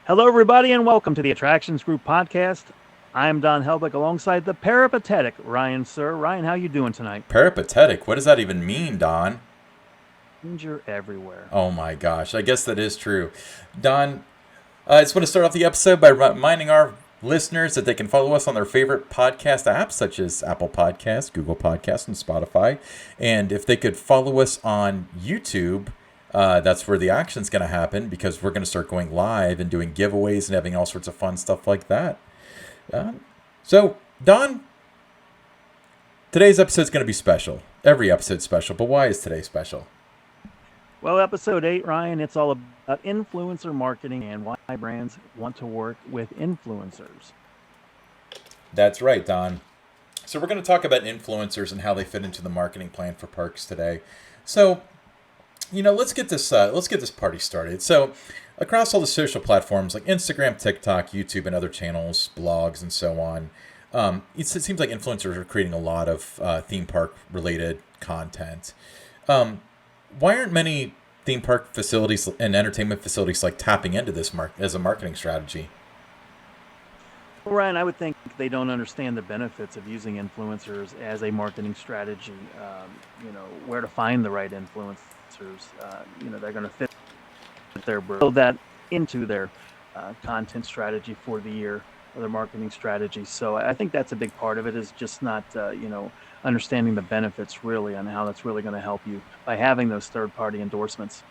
Hello, everybody, and welcome to the Attractions Group podcast. I'm Don Helbeck alongside the peripatetic Ryan Sir. Ryan, how you doing tonight? Peripatetic? What does that even mean, Don? You're everywhere. Oh my gosh, I guess that is true. Don, I just want to start off the episode by reminding our listeners that they can follow us on their favorite podcast apps such as Apple Podcasts, Google Podcasts, and Spotify. And if they could follow us on YouTube, that's where the action's going to happen because we're going to start going live and doing giveaways and having all sorts of fun stuff like that. So, Don, today's episode is going to be special. Every episode's special, but why is today special? Well, episode 8, Ryan, it's all about influencer marketing and why brands want to work with influencers. That's right, Don. So we're going to talk about influencers and how they fit into the marketing plan for parks today. So, let's get this party started. So, across all the social platforms like Instagram, TikTok, YouTube, and other channels, blogs, and so on, it seems like influencers are creating a lot of theme park related content. Why aren't many theme park facilities and entertainment facilities like tapping into this as a marketing strategy? Well, Ryan, I would think they don't understand the benefits of using influencers as a marketing strategy. Where to find the right influencers. They're going to fit build that into their content strategy for the year or their marketing strategy. So I think that's a big part of it is just not, understanding the benefits really and how that's really going to help you by having those third-party endorsements.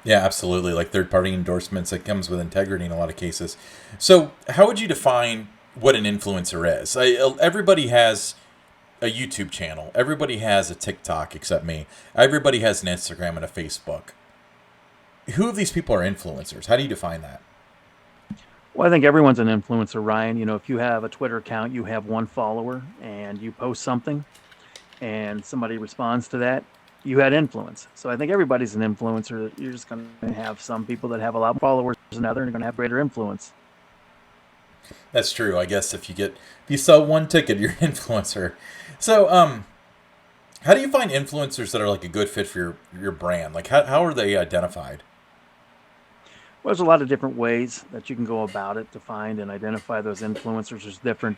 Yeah, absolutely. Like third-party endorsements, it comes with integrity in a lot of cases. So, how would you define what an influencer is? Everybody has a YouTube channel. Everybody has a TikTok, except me. Everybody has an Instagram and a Facebook. Who of these people are influencers? How do you define that? Well, I think everyone's an influencer, Ryan. If you have a Twitter account, you have one follower and you post something and somebody responds to that, you had influence. So I think everybody's an influencer. You're just going to have some people that have a lot more followers than others and are going to have greater influence. That's true. I guess if you sell one ticket, you're an influencer. So, how do you find influencers that are like a good fit for your brand? Like, how are they identified? Well, there's a lot of different ways that you can go about it to find and identify those influencers. There's different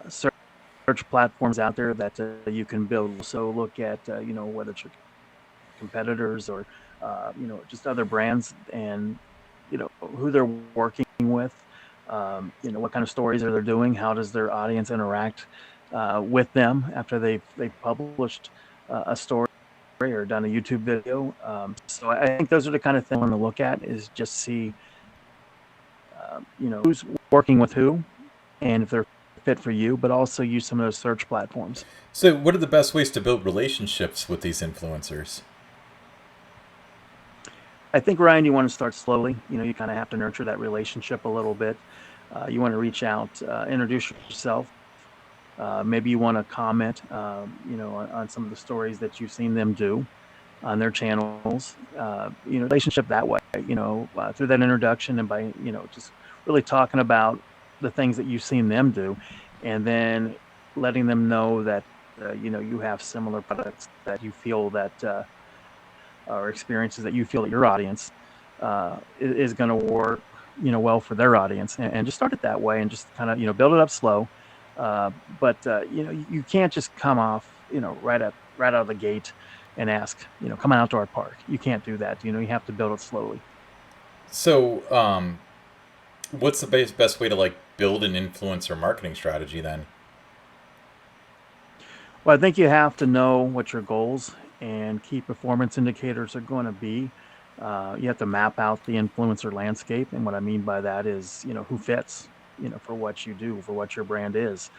search platforms out there that you can build. So look at, whether it's your competitors or, just other brands and, who they're working with, what kind of stories are they doing? How does their audience interact with them after they've published a story or done a YouTube video. So I think those are the kind of things I want to look at is just see, who's working with who and if they're fit for you, but also use some of those search platforms. So, what are the best ways to build relationships with these influencers? I think, Ryan, you want to start slowly. You kind of have to nurture that relationship a little bit. You want to reach out, introduce yourself. Maybe you want to comment, on some of the stories that you've seen them do on their channels. Relationship that way. Through that introduction and by just really talking about the things that you've seen them do, and then letting them know that you have similar products that you feel that or experiences that you feel that your audience is going to work well for their audience, and just start it that way and just kind of build it up slow. But you can't just come off, right out of the gate and ask, come on out to our park. You can't do that. You have to build it slowly. So, what's the best way to like build an influencer marketing strategy then? Well, I think you have to know what your goals and key performance indicators are going to be. You have to map out the influencer landscape. And what I mean by that is, who fits, for what you do, for what your brand is.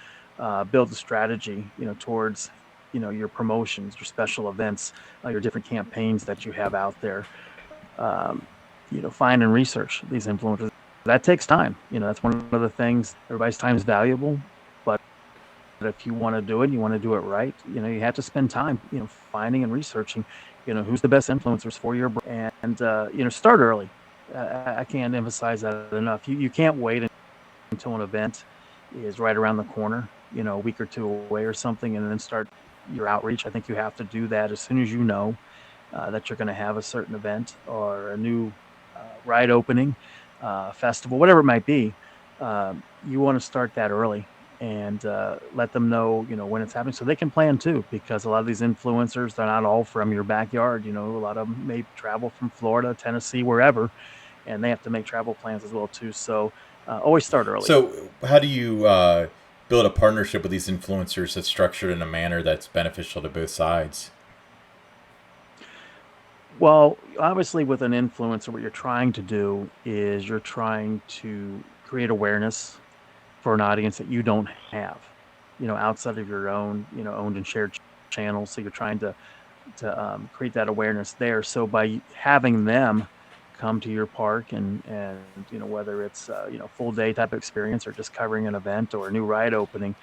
Build a strategy, towards, your promotions, your special events, your different campaigns that you have out there. Find and research these influencers. That takes time. That's one of the things. Everybody's time is valuable, but if you want to do it, you want to do it right. You have to spend time, finding and researching, who's the best influencers for your brand, and start early. I can't emphasize that enough. You can't wait until an event is right around the corner, a week or two away or something, and then start your outreach. I think you have to do that as soon as you know that you're going to have a certain event or a new ride opening. festival, whatever it might be, you want to start that early and let them know, when it's happening so they can plan too, because a lot of these influencers, they're not all from your backyard. A lot of them may travel from Florida, Tennessee, wherever, and they have to make travel plans as well too. So always start early. So, how do you build a partnership with these influencers that's structured in a manner that's beneficial to both sides? Well, obviously, with an influencer, what you're trying to do is you're trying to create awareness for an audience that you don't have, outside of your own, owned and shared channels. So you're trying to create that awareness there. So by having them come to your park and whether it's full day type experience or just covering an event or a new ride opening,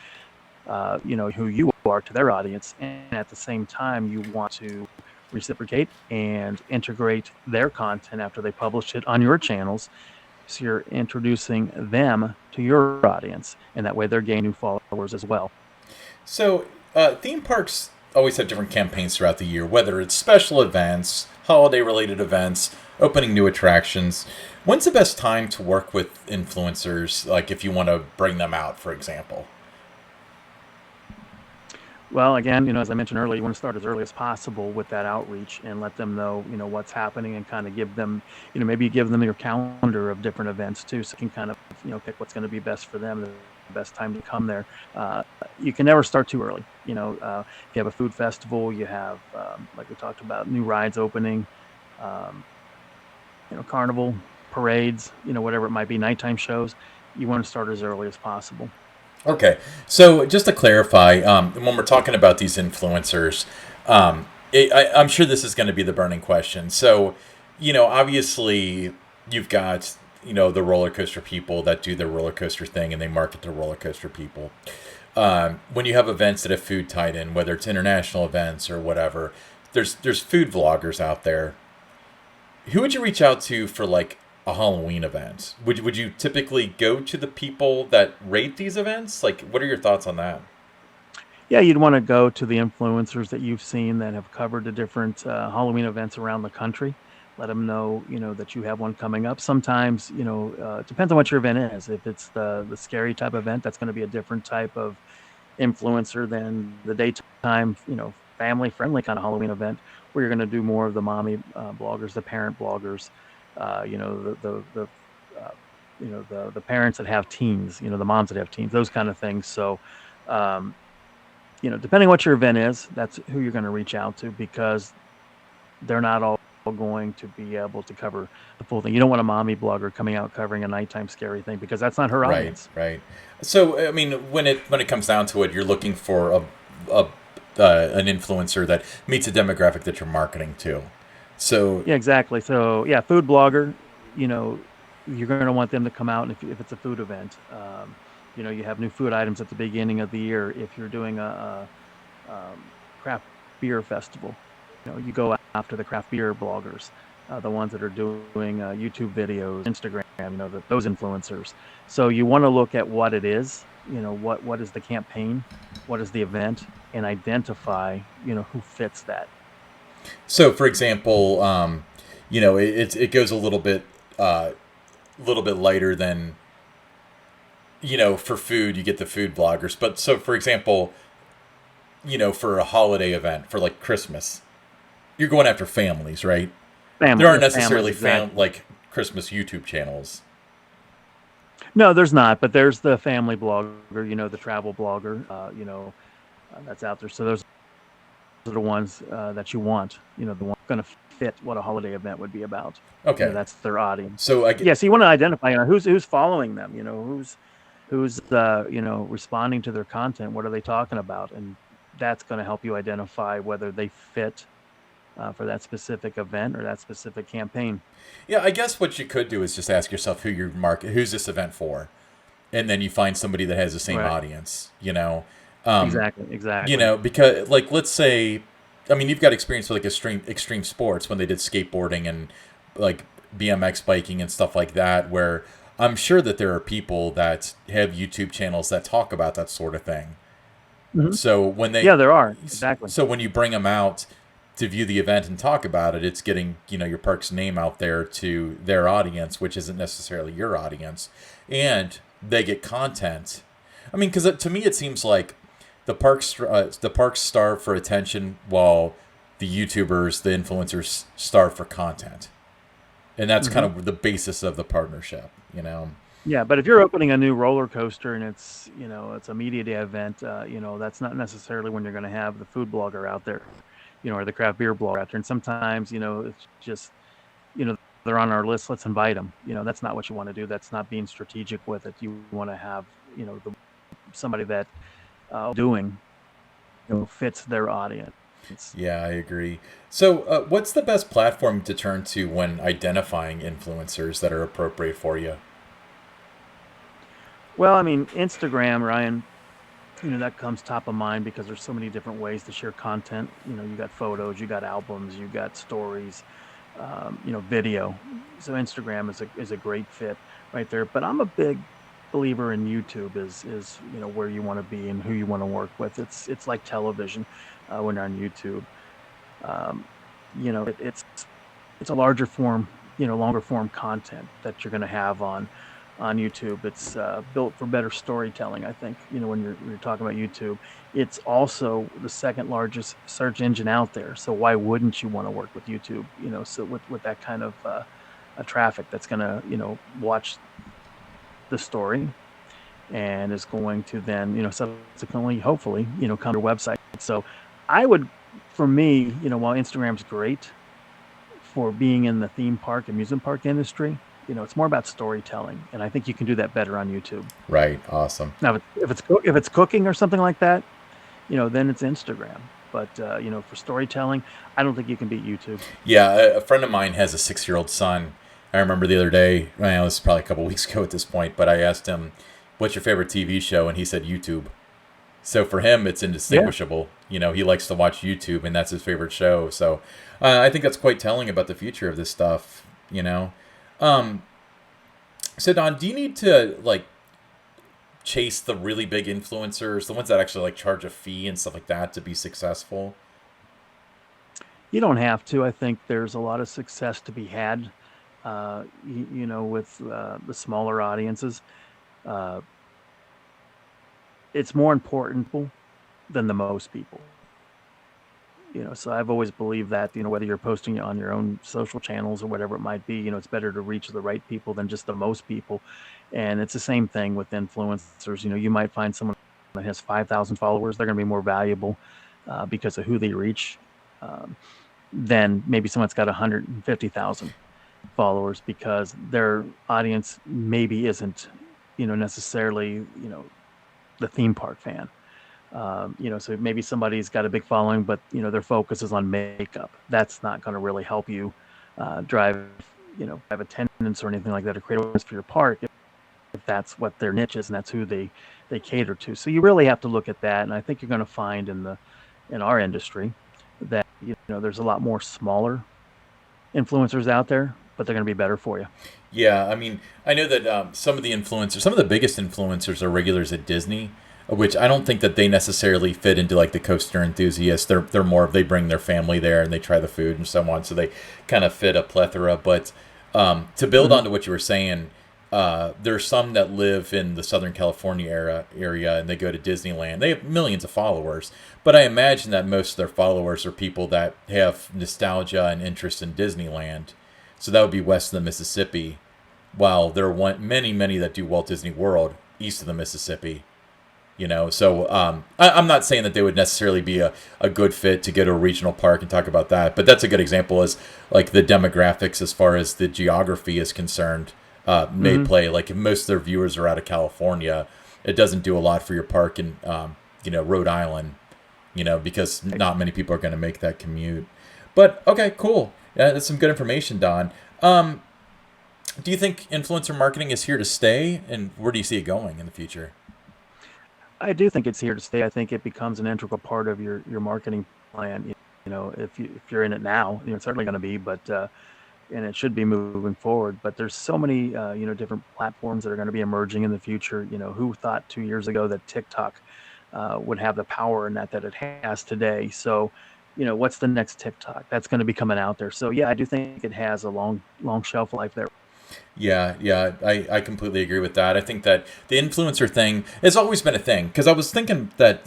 who you are to their audience, and at the same time you want to reciprocate and integrate their content after they publish it on your channels. So you're introducing them to your audience, and that way they're gaining new followers as well. So, theme parks always have different campaigns throughout the year, whether it's special events, holiday related events, opening new attractions. When's the best time to work with influencers, like if you want to bring them out, for example? Well, again, as I mentioned earlier, you want to start as early as possible with that outreach and let them know, what's happening, and kind of give them, maybe give them your calendar of different events too, so you can kind of, pick what's going to be best for them, the best time to come there. You can never start too early. If you have a food festival, you have, like we talked about, new rides opening, um, carnival, parades, whatever it might be, nighttime shows. You want to start as early as possible. Okay, so just to clarify, when we're talking about these influencers, I'm sure this is going to be the burning question. So, obviously, you've got the roller coaster people that do the roller coaster thing and they market to roller coaster people. When you have events that have food tied in, whether it's international events or whatever, there's food vloggers out there. Who would you reach out to for like a Halloween event? Would you typically go to the people that rate these events? Like, what are your thoughts on that? Yeah, you'd want to go to the influencers that you've seen that have covered the different Halloween events around the country. Let them know, that you have one coming up. Sometimes, it depends on what your event is. If it's the scary type event, that's going to be a different type of influencer than the daytime, family friendly kind of Halloween event, where you're going to do more of the mommy bloggers, the parent bloggers, the uh, the parents that have teens, the moms that have teens, those kind of things. So, um, depending what your event is, that's who you're going to reach out to, because they're not all going to be able to cover the full thing. You don't want a mommy blogger coming out covering a nighttime scary thing, because that's not her Right, audience. right. So, I mean, when it comes down to it, you're looking for a an influencer that meets a demographic that you're marketing to. So, Yeah, exactly. So yeah, food blogger, you know, you're going to want them to come out, and if it's a food event, you have new food items at the beginning of the year. If you're doing craft beer festival, you go after the craft beer bloggers, the ones that are doing YouTube videos, Instagram, those influencers. So you want to look at what it is, what is the campaign, what is the event, and identify, who fits that. for example, it goes a little bit lighter than for food. You get the food bloggers, but so for example, for a holiday event for like Christmas, you're going after families, right? There aren't Families, necessarily exactly. like Christmas YouTube channels. No, there's not, but there's the family blogger, the travel blogger, that's out there. So those are the ones that you want, the ones going to fit what a holiday event would be about. Okay, That's their audience. so I get Yeah, so you want to identify, who's following them, who's responding to their content, what are they talking about, and that's going to help you identify whether they fit for that specific event or that specific campaign. yeah, I guess what you could do is just ask yourself who's this event for, and then you find somebody that has the same Right. audience. Um, Exactly. Exactly. because like let's say, I mean, you've got experience with like extreme sports when they did skateboarding and like BMX biking and stuff like that, where I'm sure that there are people that have YouTube channels that talk about that sort of thing. Hmm. So when they, Yeah, there are. Exactly. so when you bring them out, to view the event and talk about it, it's getting, your park's name out there to their audience, which isn't necessarily your audience, and they get content. I mean, because to me it seems like the parks starve for attention, while the YouTubers, the influencers, starve for content, and that's kind Hmm. of the basis of the partnership. Yeah, but if you're opening a new roller coaster and it's it's a media day event, that's not necessarily when you're going to have the food blogger out there, or the craft beer blogger out there. And sometimes it's just you know they're on our list. Let's invite them. That's not what you want to do. That's not being strategic with it. You want to have somebody that doing fits their audience. Yeah, I agree. So, what's the best platform to turn to when identifying influencers that are appropriate for you? Well, I mean, Instagram, Ryan, that comes top of mind because there's so many different ways to share content. You got photos, you got albums, you got stories, video. So Instagram is a great fit right there. But I'm a big believer in YouTube is where you want to be and who you want to work with. It's like television when you're on YouTube. Um, it's a larger form, longer form content that you're going to have on YouTube. It's built for better storytelling, I think. When you're talking about YouTube, it's also the second largest search engine out there. So why wouldn't you want to work with YouTube? So with that kind of a traffic that's going to watch the story and is going to then subsequently, hopefully, come to your website. So I would, for me, while Instagram's great for being in the theme park, amusement park industry, it's more about storytelling, and I think you can do that better on YouTube. Right. Awesome. Now, if it's cooking or something like that, then it's Instagram. But for storytelling, I don't think you can beat YouTube. Yeah, a friend of mine has a 6-year-old son. I remember the other day, well, this is probably a couple weeks ago at this point, but I asked him, "What's your favorite TV show?" And he said YouTube. So for him, it's Yeah, indistinguishable. He likes to watch YouTube, and that's his favorite show. So I think that's quite telling about the future of this stuff. Um, so Don, do you need to chase the really big influencers, the ones that actually charge a fee and stuff like that to be successful? you don't have to. I think there's a lot of success to be had, with the smaller audiences. Uh, it's more important than the most people. So I've always believed that, whether you're posting on your own social channels or whatever it might be, it's better to reach the right people than just the most people. And it's the same thing with influencers. You might find someone that has 5,000 followers, they're going to be more valuable because of who they reach than maybe someone's got 150,000 followers because their audience maybe isn't, necessarily, the theme park fan. So maybe somebody's got a big following, but their focus is on makeup. That's not going to really help you drive, have attendance or anything like that, or create awareness for your park if that's what their niche is and that's who they cater to. So you really have to look at that, and I think you're going to find in our industry that there's a lot more smaller influencers out there, but they're going to be better for you. Yeah, I mean, I know that some of the biggest influencers are regulars at Disney, which I don't think that they necessarily fit into the coaster enthusiasts. They're more of, they bring their family there and they try the food and so on, so they kind of fit a plethora. But to build Hmm. onto what you were saying, there's some that live in the Southern California area and they go to Disneyland. They have millions of followers, but I imagine that most of their followers are people that have nostalgia and interest in Disneyland. So that would be west of the Mississippi, while there are many that do Walt Disney World east of the Mississippi. So I'm not saying that they would necessarily be a good fit to go to a regional park and talk about that, but that's a good example as the demographics as far as the geography is concerned may Hmm. play. Like if most of their viewers are out of California, it doesn't do a lot for your park in Rhode Island, because not many people are going to make that commute. But okay, cool. Yeah, that's some good information, Don. Um, do you think influencer marketing is here to stay, and where do you see it going in the future? I do think it's here to stay. I think it becomes an integral part of your marketing plan. If you're in it now, it's certainly going to be, but and it should be moving forward. But there's so many different platforms that are going to be emerging in the future. Who thought 2 years ago that TikTok would have the power in that it has today? So what's the next TikTok that's going to be coming out there. So yeah, I do think it has a long shelf life there. Yeah, yeah, I completely agree with that. I think that the influencer thing has always been a thing because I was thinking that,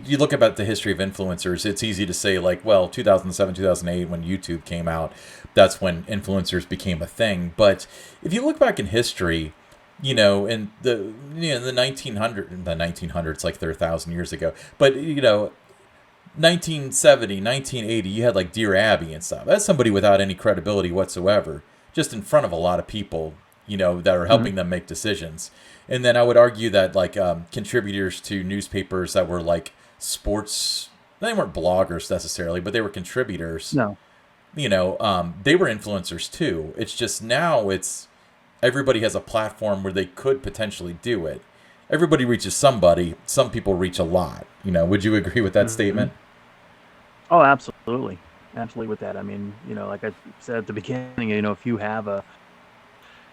you look about the history of influencers, it's easy to say, like, well, 2007, 2008, when YouTube came out, that's when influencers became a thing. But if you look back in history, in the 1900s, like they're 1,000 years ago, but 1970, 1980, you had like Dear Abby and stuff. That's somebody without any credibility whatsoever, just in front of a lot of people, that are Hmm. helping them make decisions. And then I would argue that like contributors to newspapers that were like sports, they weren't bloggers necessarily, but they were contributors. No. They were influencers too. It's just now it's everybody has a platform where they could potentially do it. Everybody reaches somebody. Some people reach a lot. Would you agree with that Hmm. statement? Oh, absolutely. Absolutely with that. I mean, like I said at the beginning, if you have a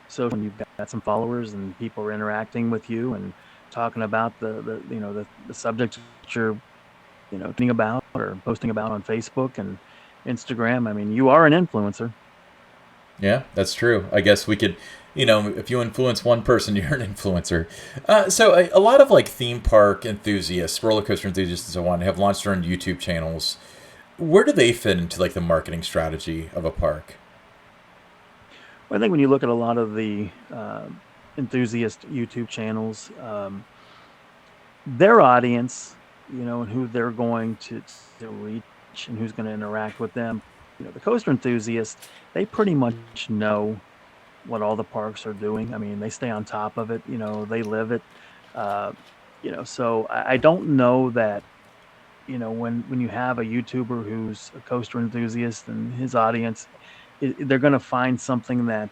social and you've got some followers and people are interacting with you and talking about the subjects that you're, thinking about or posting about on Facebook and Instagram, I mean, you are an influencer. Yeah, that's true. I guess we could, if you influence one person, you're an influencer. So a lot of like theme park enthusiasts, roller coaster enthusiasts, and so on, have launched their own YouTube channels. Where do they fit into like the marketing strategy of a park? Well, I think when you look at a lot of the enthusiast YouTube channels, their audience, and who they're going to reach and who's going to interact with them, the coaster enthusiasts, they pretty much know what all the parks are doing. I mean, they stay on top of it, they live it. Uh, so I don't know that, when you have a YouTuber who's a coaster enthusiast and his audience, they're going to find something that,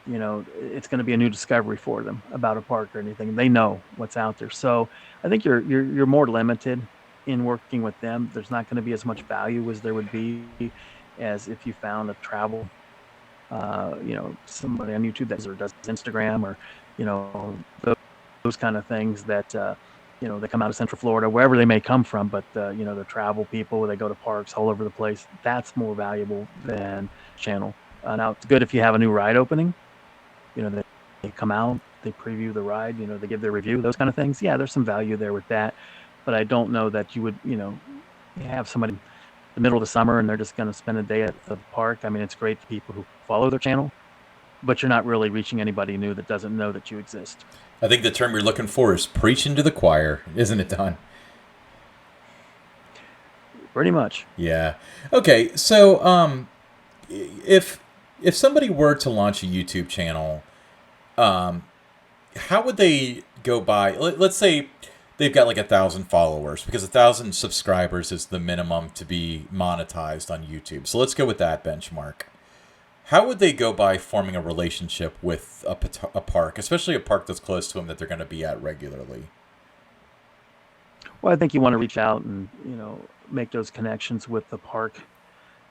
it's going to be a new discovery for them about a park or anything. They know what's out there. So I think you're more limited in working with them. There's not going to be as much value as there would be as if you found a travel, somebody on YouTube that or does Instagram or, those kind of things that, they come out of Central Florida, wherever they may come from, but, the travel people, they go to parks all over the place. That's more valuable than channel. Now it's good if you have a new ride opening, they come out, they preview the ride, they give their review, those kind of things. Yeah, there's some value there with that, but I don't know that you would, have somebody in the middle of the summer and they're just going to spend a day at the park. I mean, it's great to people who follow their channel, but you're not really reaching anybody new that doesn't know that you exist. I think the term you're looking for is preaching to the choir, isn't it, Don? Pretty much. Yeah. Okay. So, if somebody were to launch a YouTube channel, um, how would they go by? Let's say they've got like 1,000 followers because 1,000 subscribers is the minimum to be monetized on YouTube. So let's go with that benchmark. How would they go by forming a relationship with a park, especially a park that's close to them that they're going to be at regularly? Well, I think you want to reach out and, make those connections with the park,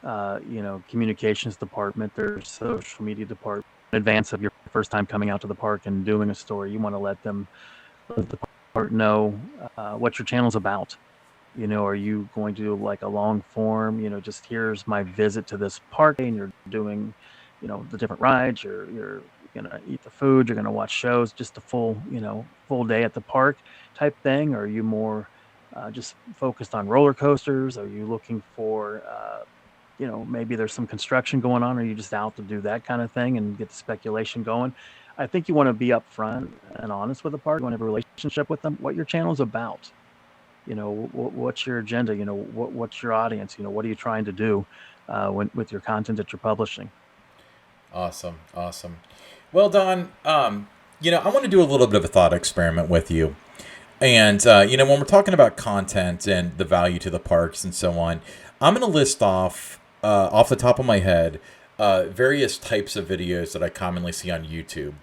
communications department, their social media department. In advance of your first time coming out to the park and doing a story, you want to let the park know what your channel's about. Are you going to do like a long form, just here's my visit to this park and you're doing, the different rides, you're going to eat the food, you're going to watch shows, just a full day at the park type thing? Or are you more just focused on roller coasters? Are you looking for, maybe there's some construction going on? Or are you just out to do that kind of thing and get the speculation going? I think you want to be upfront and honest with the park. You want to have a relationship with them, what your channel's about. What's your agenda? What's your audience? What are you trying to do with your content that you're publishing? Awesome, awesome. Well, Don, I want to do a little bit of a thought experiment with you. And, when we're talking about content and the value to the parks and so on, I'm going to list off the top of my head, various types of videos that I commonly see on YouTube.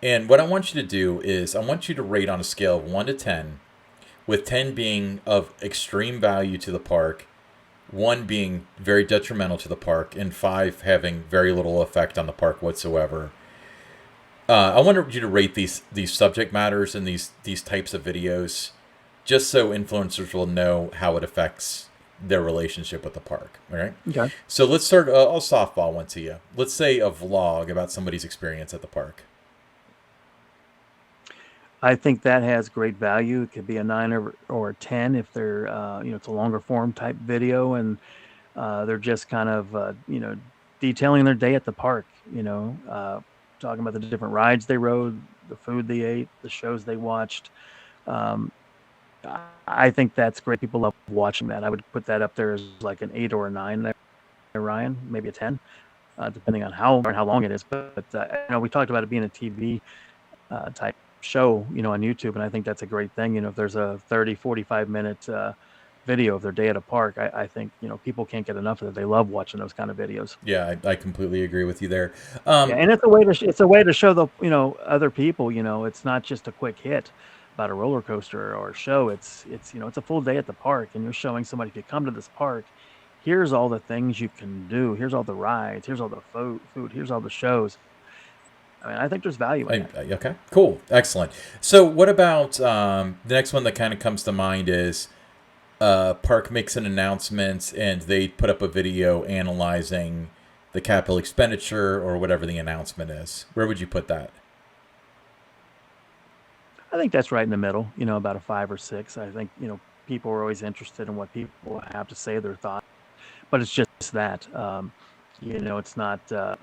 And what I want you to do is I want you to rate on a scale of 1 to 10, with 10 being of extreme value to the park, 1 being very detrimental to the park, and 5 having very little effect on the park whatsoever. I wanted you to rate these subject matters and these types of videos, just so influencers will know how it affects their relationship with the park. All right. Okay. So let's start. I'll softball one to you. Let's say a vlog about somebody's experience at the park. I think that has great value. It could be a 9 or a 10 if they're, it's a longer form type video, and they're just kind of, detailing their day at the park, talking about the different rides they rode, the food they ate, the shows they watched. Um, I think that's great. People love watching that. I would put that up there as like an 8 or a 9 there, Ryan, maybe a 10, depending on how long it is. But we talked about it being a TV type show, on YouTube. And I think that's a great thing. If there's a 30, 45-minute video of their day at a park, I think, people can't get enough of it. They love watching those kind of videos. Yeah, I completely agree with you there. Yeah. And it's a way to show the, other people, it's not just a quick hit about a roller coaster or a show. It's a full day at the park, and you're showing somebody, if you come to this park, here's all the things you can do. Here's all the rides. Here's all the food. Here's all the shows. I mean, I think there's value in that. Okay, cool, excellent. So, what about the next one that kind of comes to mind is park makes an announcement and they put up a video analyzing the capital expenditure or whatever the announcement is. Where would you put that? I think that's right in the middle, about a 5 or 6. I think, people are always interested in what people have to say, their thoughts, but it's just that. It's not the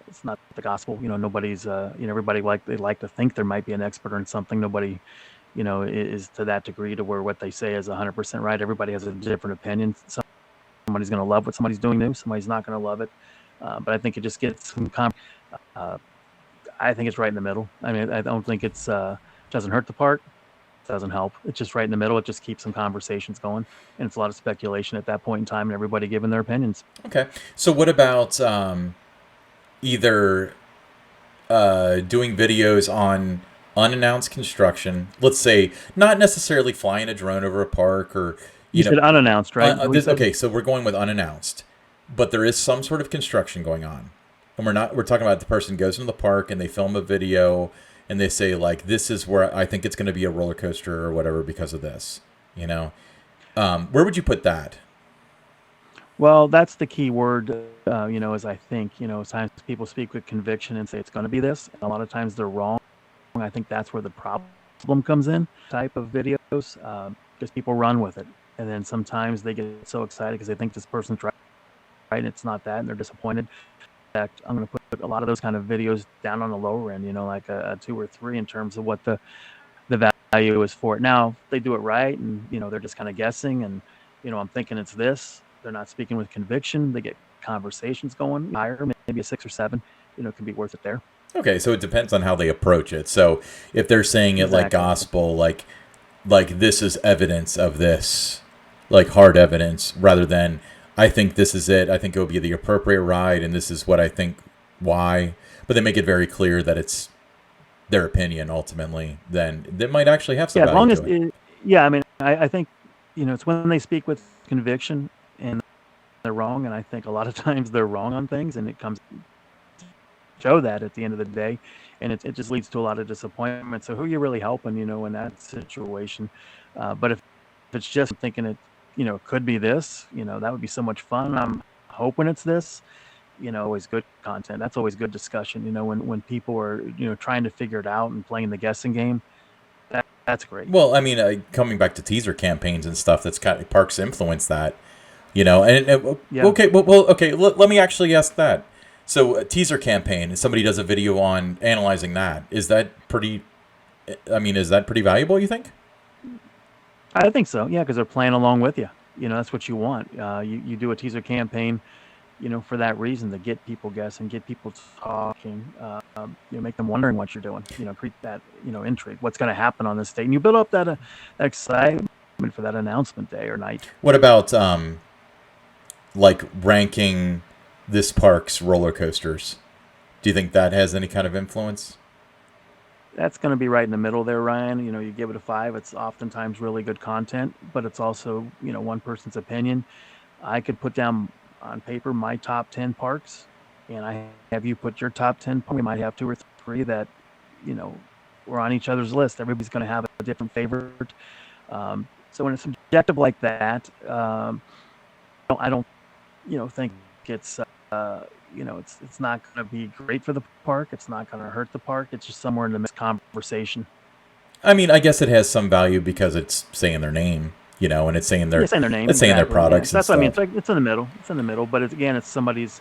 gospel. Nobody's, everybody they like to think there might be an expert in something. Nobody, is to that degree to where what they say is 100% right. Everybody has a different opinion. Somebody's going to love what somebody's doing new. Somebody's not going to love it. But I think it just gets some I think it's right in the middle. I mean, I don't think it's doesn't hurt the park. Doesn't help. It's just right in the middle. It just keeps some conversations going, and it's a lot of speculation at that point in time, and everybody giving their opinions. Okay. So, what about either doing videos on unannounced construction? Let's say not necessarily flying a drone over a park or You said unannounced, right? Okay, so we're going with unannounced, but there is some sort of construction going on, and we're talking about the person goes into the park and they film a video and they say like, this is where I think it's going to be a roller coaster or whatever because of this. Where would you put that? Well, that's the key word, is I think, sometimes people speak with conviction and say it's going to be this. And a lot of times they're wrong. I think that's where the problem comes in, type of videos, because people run with it. And then sometimes they get so excited because they think this person's right, and it's not that, and they're disappointed. In fact, I'm going to put a lot of those kind of videos down on the lower end, like a 2 or 3 in terms of what the value is for it. Now, if they do it right and, they're just kind of guessing and, I'm thinking it's this. They're not speaking with conviction. They get conversations going higher, maybe a 6 or 7, can be worth it there. Okay, so it depends on how they approach it. So if they're saying it like gospel, like this is evidence of this, like hard evidence, rather than I think this is it. I think it will be the appropriate ride, and this is what I think why. But they make it very clear that it's their opinion ultimately. Then they might actually have some value. As long as, I mean, I think it's when they speak with conviction and they're wrong, and I think a lot of times they're wrong on things, and it comes to show that at the end of the day, and it just leads to a lot of disappointment. So who are you really helping, in that situation? But if it's just thinking it, could be this, that would be so much fun. I'm hoping it's this, always good content. That's always good discussion, when people are, trying to figure it out and playing the guessing game. That's great. Well, I mean, coming back to teaser campaigns and stuff, that's kind of parks influence that, Yeah. Okay, well, okay, let me actually ask that. So a teaser campaign, somebody does a video on analyzing that. Is that pretty valuable, you think? I think so. Yeah, because they're playing along with you. That's what you want. You do a teaser campaign, for that reason, to get people guessing, get people talking, make them wondering what you're doing. Create that, intrigue. What's going to happen on this day, and you build up that excitement for that announcement day or night. What about like ranking this park's roller coasters? Do you think that has any kind of influence? That's going to be right in the middle there, Ryan. You give it a 5. It's oftentimes really good content, but it's also, one person's opinion. I could put down on paper my top 10 parks, and I have you put your top 10. We might have 2 or 3 that, we're on each other's list. Everybody's going to have a different favorite. So when it's subjective like that, don't think it's it's not going to be great for the park. It's not going to hurt the park. It's just somewhere in the mixed conversation. I mean, I guess it has some value because it's saying their name, and Yeah, saying their name it's saying their exactly. Yeah, products so and that's what I mean. It's stuff. like it's in the middle. It's in the middle, but again, it's somebody's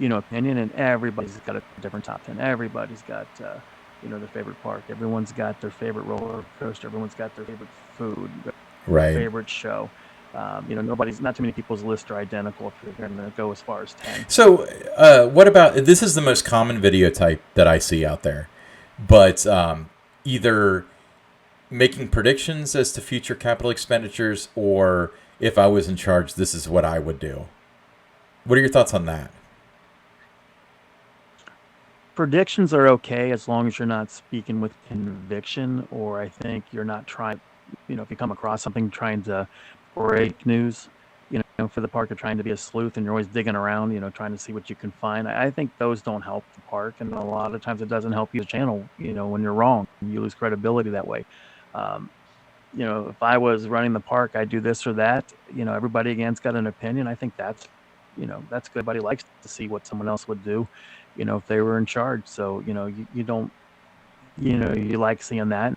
opinion, and everybody's got a different top 10. Everybody's got their favorite park. Everyone's got their favorite roller coaster. Everyone's got their favorite food, their Right. favorite show. Not too many people's lists are identical if you're going to go as far as 10. So, what about this? Is the most common video type that I see out there, but either making predictions as to future capital expenditures, or if I was in charge, this is what I would do. What are your thoughts on that? Predictions are okay as long as you're not speaking with conviction, or I think you're not trying, if you come across something trying to break news, for the park, you're trying to be a sleuth and you're always digging around, trying to see what you can find. I think those don't help the park. And a lot of times it doesn't help you as a channel, when you're wrong. You lose credibility that way. Um, if I was running the park, I'd do this or that. Everybody again's got an opinion. I think that's good. Everybody likes to see what someone else would do, if they were in charge. So, you don't, you like seeing that.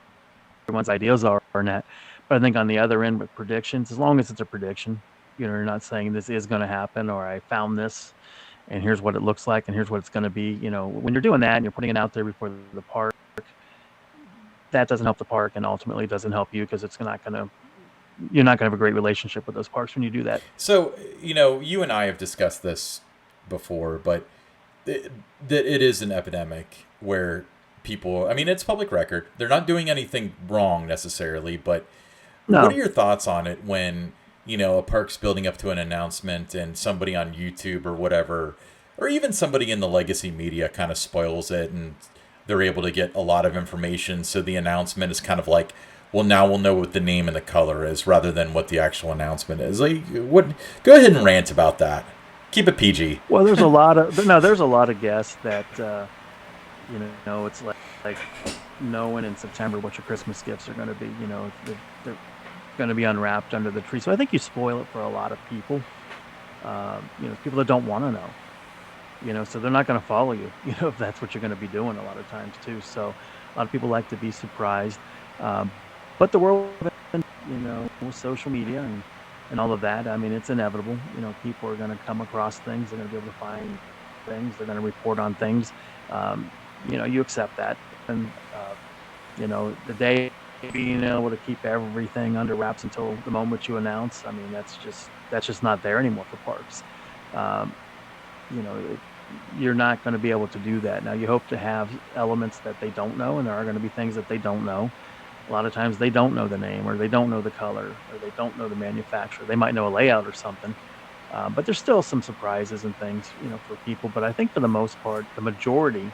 Everyone's ideas are net. But I think on the other end with predictions, as long as it's a prediction, you're not saying this is going to happen or I found this and here's what it looks like and here's what it's going to be. When you're doing that and you're putting it out there before the park, that doesn't help the park and ultimately doesn't help you because you're not going to have a great relationship with those parks when you do that. So, you and I have discussed this before, but that it is an epidemic where people, I mean, it's public record. They're not doing anything wrong necessarily, but what are No, your thoughts on it when, a park's building up to an announcement and somebody on YouTube or whatever, or even somebody in the legacy media kind of spoils it and they're able to get a lot of information. So the announcement is kind of like, well, now we'll know what the name and the color is rather than what the actual announcement is. Like, what? Go ahead and rant about that. Keep it PG. well, there's a lot of guests that, it's like knowing in September what your Christmas gifts are going to be, they're going to be unwrapped under the tree. So I think you spoil it for a lot of people, people that don't want to know, so they're not going to follow you, if that's what you're going to be doing a lot of times too. So a lot of people like to be surprised. Um, but the world, with social media and all of that, I mean, it's inevitable. People are going to come across things. They're going to be able to find things. They're going to report on things. Um, you accept that. And, the day being able to keep everything under wraps until the moment you announce, I mean, that's just not there anymore for parks. Um, you know, it, you're not going to be able to do that. Now, you hope to have elements that they don't know, and there are going to be things that they don't know. A lot of times they don't know the name, or they don't know the color, or they don't know the manufacturer. They might know a layout or something, but there's still some surprises and things, for people. But I think for the most part, the majority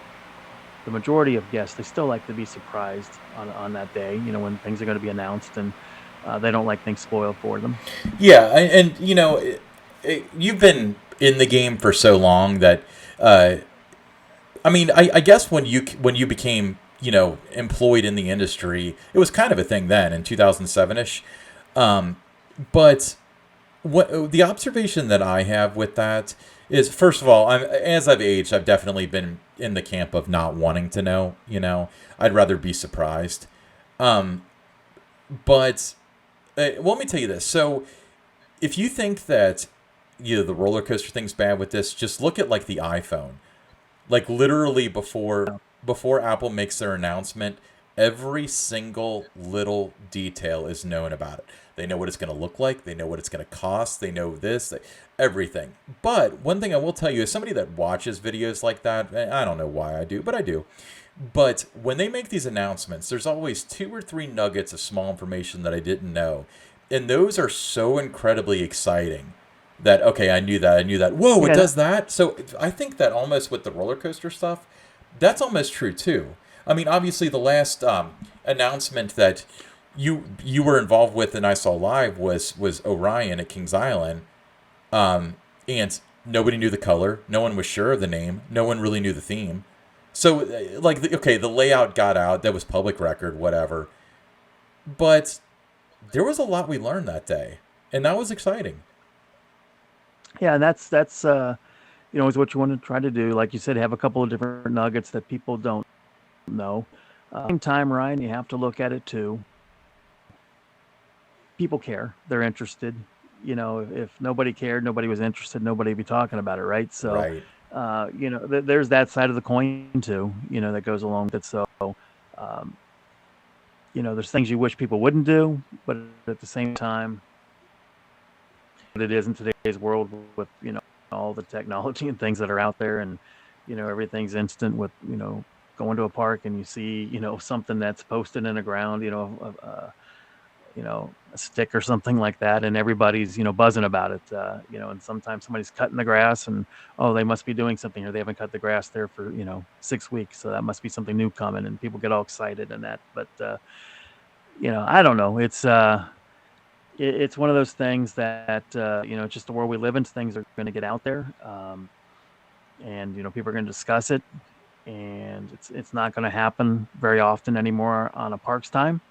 of guests, they still like to be surprised on that day, when things are going to be announced, and they don't like things spoiled for them. Yeah, and you've been in the game for so long that uh, I mean, I guess when you became employed in the industry, it was kind of a thing then in 2007 ish. But what the observation that I have with that is, first of all, as I've aged, I've definitely been in the camp of not wanting to know. I'd rather be surprised. Um, but well, let me tell you this. So, if you think that the roller coaster thing's bad with this, just look at like the iPhone. Like literally before Apple makes their announcement, every single little detail is known about it. They know what it's going to look like, they know what it's going to cost, they know everything. But one thing I will tell you, as somebody that watches videos like that, I don't know why I do, but I do. But when they make these announcements, there's always 2 or 3 nuggets of small information that I didn't know. And those are so incredibly exciting that, okay, I knew that. Whoa, it Yeah, does that? So I think that almost with the roller coaster stuff, that's almost true too. I mean, obviously, the last announcement that you were involved with and I saw live was Orion at Kings Island, and nobody knew the color, no one was sure of the name, no one really knew the theme. So, like, okay, the layout got out, that was public record, whatever. But there was a lot we learned that day, and that was exciting. Yeah, and is what you want to try to do. Like you said, have a couple of different nuggets that people don't know. Same time, Ryan, you have to look at it too. People care; they're interested. If nobody cared, nobody was interested, nobody would be talking about it, right? So, Right. there's that side of the coin too. That goes along with it. So, um, there's things you wish people wouldn't do, but at the same time, what it is in today's world with all the technology and things that are out there, and everything's instant with going to a park and you see something that's posted in the ground, a stick or something like that, and everybody's buzzing about it, and sometimes somebody's cutting the grass, and oh, they must be doing something, or they haven't cut the grass there for 6 weeks, so that must be something new coming, and people get all excited and that. But I don't know, it's one of those things that it's just the world we live in. Things are going to get out there, and people are going to discuss it, and it's not going to happen very often anymore on a park's time.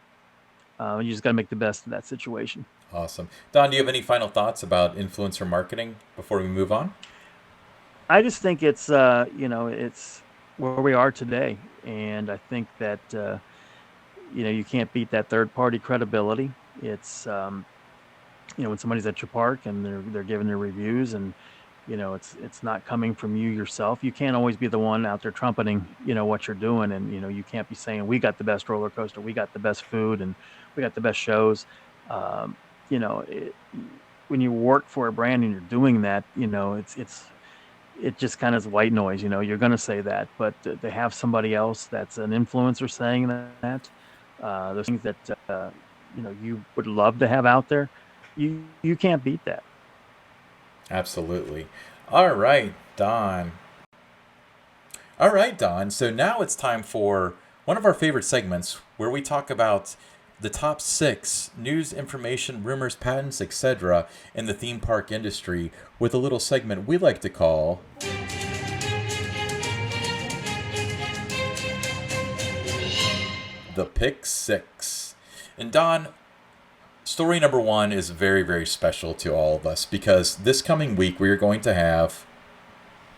You just got to make the best of that situation. Awesome. Don, do you have any final thoughts about influencer marketing before we move on? I just think it's where we are today, and I think that you can't beat that third party credibility. It's when somebody's at your park and they're giving their reviews, and it's not coming from you yourself. You can't always be the one out there trumpeting what you're doing, and you can't be saying we got the best roller coaster, we got the best food, and we got the best shows. um, you know it, when you work for a brand and you're doing that, it just kind of is white noise. You're going to say that, but to have somebody else that's an influencer saying that, those things that you would love to have out there, you can't beat that. Absolutely. All right, Don. All right, Don. So now it's time for one of our favorite segments where we talk about the top 6 news, information, rumors, patents, etc. in the theme park industry with a little segment we like to call the Pick 6. And Don, story number 1 is very, very special to all of us because this coming week we are going to have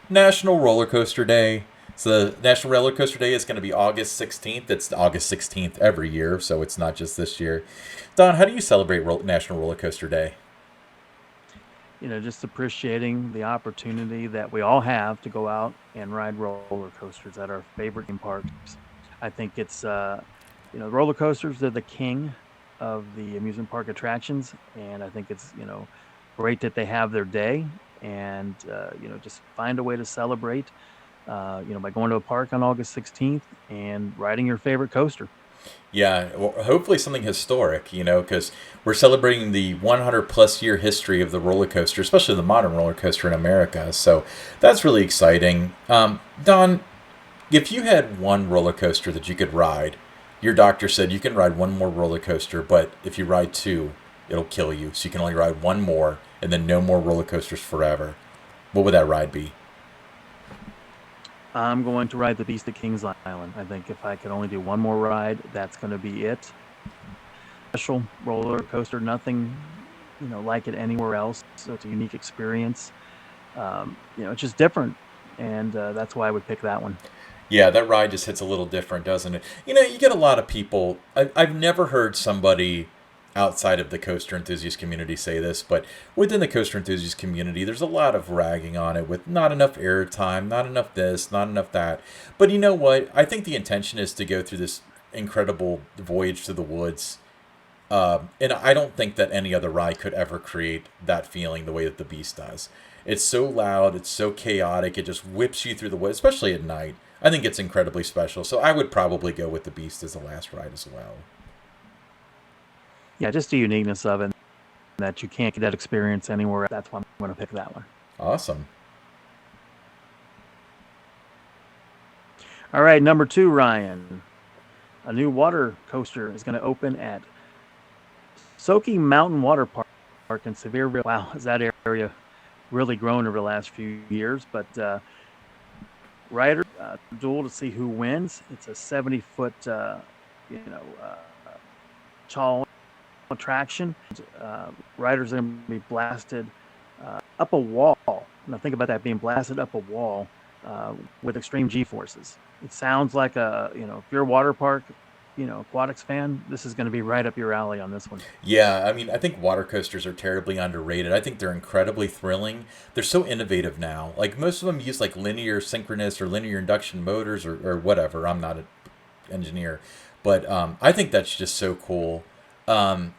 National Roller Coaster Day. So the National Roller Coaster Day is going to be August 16th. It's August 16th every year, so it's not just this year. Don, how do you celebrate National Roller Coaster Day? Just appreciating the opportunity that we all have to go out and ride roller coasters at our favorite theme parks. I think it's roller coasters are the king of the amusement park attractions, and I think it's great that they have their day, and just find a way to celebrate by going to a park on August 16th and riding your favorite coaster. Yeah, well, hopefully something historic, because we're celebrating the 100 plus year history of the roller coaster, especially the modern roller coaster in America. So that's really exciting. Don, if you had one roller coaster that you could ride, your doctor said you can ride one more roller coaster, but if you ride two, it'll kill you. So you can only ride one more and then no more roller coasters forever. What would that ride be? I'm going to ride the Beast at Kings Island. I think if I could only do one more ride, that's going to be it. Special roller coaster, nothing like it anywhere else. So it's a unique experience. It's just different, and that's why I would pick that one. Yeah, that ride just hits a little different, doesn't it? You get a lot of people. I've never heard somebody outside of the coaster enthusiast community say this, but within the coaster enthusiast community, there's a lot of ragging on it with not enough airtime, not enough this, not enough that. But you know what? I think the intention is to go through this incredible voyage through the woods. And I don't think that any other ride could ever create that feeling the way that the Beast does. It's so loud, it's so chaotic, it just whips you through the woods, especially at night. I think it's incredibly special. So I would probably go with the Beast as the last ride as well. Yeah, just the uniqueness of it, that you can't get that experience anywhere. That's why I'm going to pick that one. Awesome. All right, number 2, Ryan. A new water coaster is going to open at Soaking Mountain Water Park in Sevierville. Wow, has that area really grown over the last few years? But rider duel to see who wins. It's a 70-foot, tall attraction. Riders are going to be blasted up a wall. Now think about that, being blasted up a wall with extreme G forces. It sounds like if you're a water park, aquatics fan, this is going to be right up your alley on this one. Yeah, I mean, I think water coasters are terribly underrated. I think they're incredibly thrilling. They're so innovative now. Like most of them use like linear synchronous or linear induction motors or whatever. I'm not an engineer, but I think that's just so cool. Um,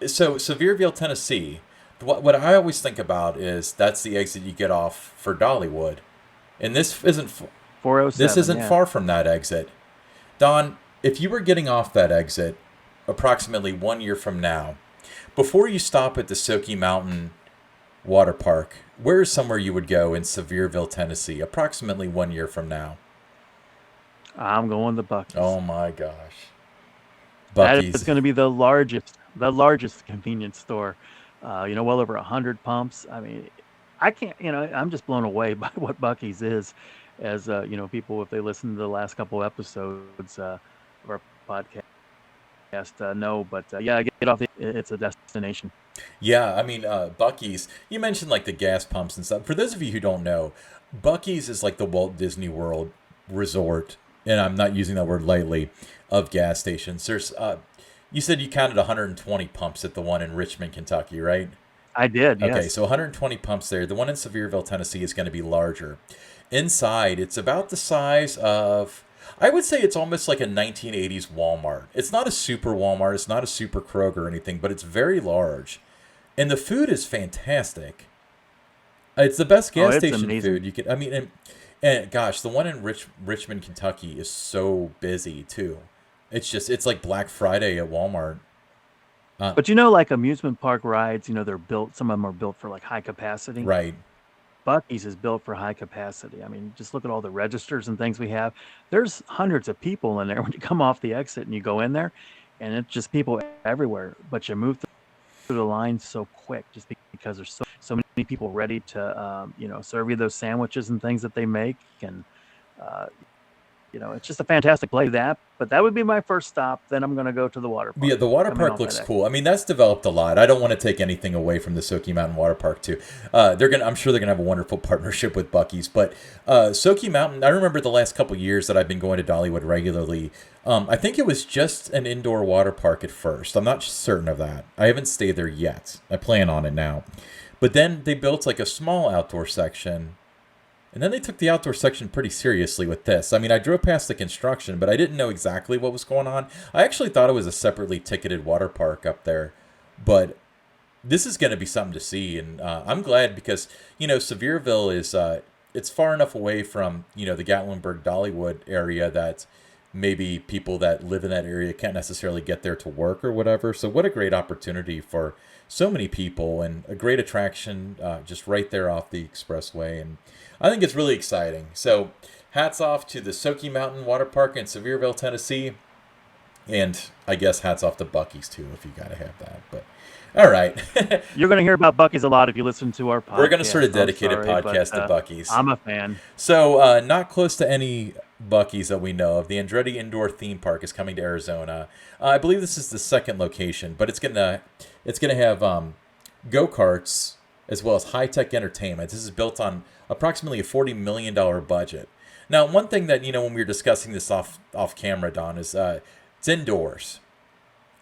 so Sevierville, Tennessee. What I always think about is that's the exit you get off for Dollywood, and this 407, isn't yeah. far from that exit. Don, if you were getting off that exit approximately 1 year from now, before you stop at the Soaky Mountain Water Park, where is somewhere you would go in Sevierville, Tennessee, approximately 1 year from now? I'm going to Bucky's. Oh my gosh. That is Bucky's. going to be the largest convenience store. Well over 100 pumps. I mean, I can't. I'm just blown away by what Bucky's is. As people, if they listen to the last couple episodes of our podcast, know. But yeah, get off. It's a destination. Yeah, I mean, Bucky's, you mentioned like the gas pumps and stuff. For those of you who don't know, Bucky's is like the Walt Disney World resort, and I'm not using that word lightly, of gas stations. You said you counted 120 pumps at the one in Richmond, Kentucky, right? I did, Okay, yes. so 120 pumps there. The one in Sevierville, Tennessee is going to be larger. Inside, it's about the size of, I would say it's almost like a 1980s Walmart. It's not a super Walmart, it's not a super Kroger or anything, but it's very large. And the food is fantastic. It's the best Oh, gas it's station amazing. food you could. I mean, and gosh, the one in Richmond, Kentucky is so busy too. It's like Black Friday at Walmart. Uh, But like amusement park rides, they're built. Some of them are built for like high capacity. right. Bucky's is built for high capacity. I mean, just look at all the registers and things we have. There's hundreds of people in there when you come off the exit and you go in there, and it's just people everywhere. But you move through the line so quick, just because there's so many people ready to serve you those sandwiches and things that they make, and uh, it's just a fantastic place. But that would be my first stop. Then I'm going to go to the water Yeah, park the water coming park off that looks exit. cool. I mean, that's developed a lot. I don't want to take anything away from the Soaky Mountain Water Park too. I'm sure they're gonna have a wonderful partnership with Bucky's. But Soaky Mountain, I remember the last couple years that I've been going to Dollywood regularly. I think it was just an indoor water park at first. I'm not certain of that. I haven't stayed there yet. I plan on it now. But then they built like a small outdoor section, and then they took the outdoor section pretty seriously with this. I mean, I drove past the construction, but I didn't know exactly what was going on. I actually thought it was a separately ticketed water park up there. But this is going to be something to see, and I'm glad because, Sevierville is, it's far enough away from, the Gatlinburg Dollywood area that maybe people that live in that area can't necessarily get there to work or whatever. So what a great opportunity for so many people and a great attraction just right there off the expressway. And I think it's really exciting. So hats off to the Soaky Mountain Water Park in Sevierville, Tennessee. And I guess hats off to Bucky's too, if you got to have that. But all right. You're going to hear about Bucky's a lot if you listen to our We're going to start a podcast. I'm dedicated sorry, but podcast to Bucky's. I'm a fan. So, not close to any Bucky's that we know of. The Andretti Indoor Theme Park is coming to Arizona. I believe this is the second location, but it's gonna have go karts as well as high tech entertainment. This is built on approximately a $40 million budget. Now, one thing that when we were discussing this off camera, Don, is it's indoors.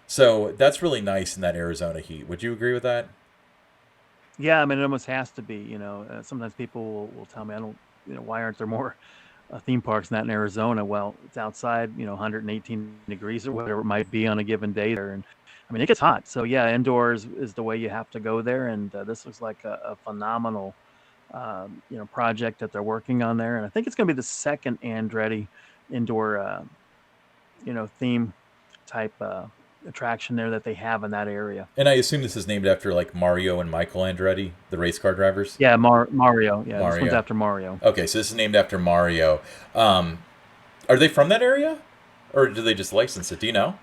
So that's really nice in that Arizona heat. Would you agree with that? Yeah, I mean, it almost has to be. Sometimes people will tell me, I don't, why aren't there more theme parks than that in Arizona? Well, it's outside, 118 degrees or whatever it might be on a given day there. And I mean, it gets hot. So yeah, indoors is the way you have to go there. And this looks like a phenomenal, project that they're working on there. And I think it's going to be the second Andretti indoor, theme type attraction there that they have in that area. And I assume this is named after like Mario and Michael Andretti, the race car drivers. Yeah, Mario. Yeah, this one's Mario. after Mario. Okay, so this is named after Mario. Are they from that area, or do they just license it? Do you know?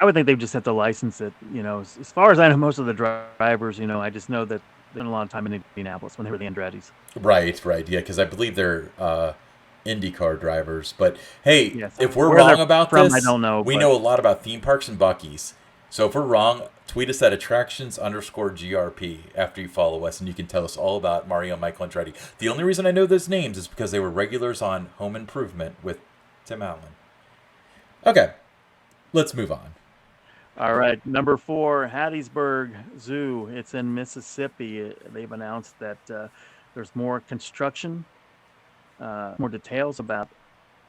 I would think they've just had to license it. As far as I know, most of the drivers, I just know that they spent a lot of time in Indianapolis when they were the Andrettis. Right, right, yeah, because I believe they're IndyCar drivers. But hey, Yes, if we're where wrong they're about from, I this, don't know, we but know a lot about theme parks and Bucky's. So if we're wrong, tweet us at attractions_GRP after you follow us, and you can tell us all about Mario, Michael, and Andretti. The only reason I know those names is because they were regulars on Home Improvement with Tim Allen. Okay, let's move on. All right, number 4, Hattiesburg Zoo. It's in Mississippi. They've announced that there's more construction, more details about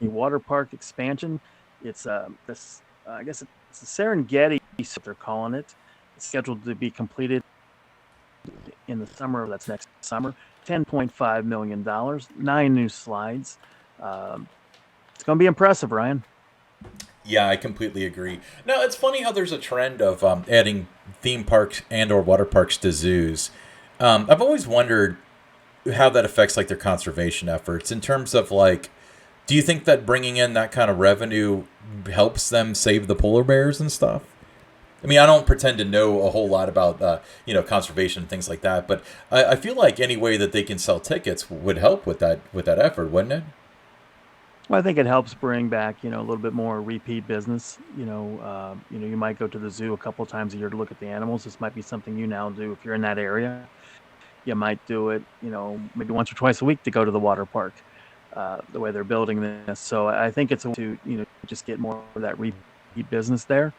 the water park expansion. It's this, I guess it's the Serengeti, they're calling it. It's scheduled to be completed in the summer. That's next summer. $10.5 million, 9 new slides. It's going to be impressive, Ryan. Yeah, I completely agree. Now, it's funny how there's a trend of adding theme parks and or water parks to zoos. I've always wondered how that affects like their conservation efforts in terms of like, do you think that bringing in that kind of revenue helps them save the polar bears and stuff? I mean, I don't pretend to know a whole lot about conservation and things like that, but I feel like any way that they can sell tickets would help with that effort, wouldn't it? Well, I think it helps bring back, a little bit more repeat business. You might go to the zoo a couple of times a year to look at the animals. This might be something you now do if you're in that area. You might do it, maybe once or twice a week to go to the water park. The way they're building this, so I think it's a way to just get more of that repeat business there,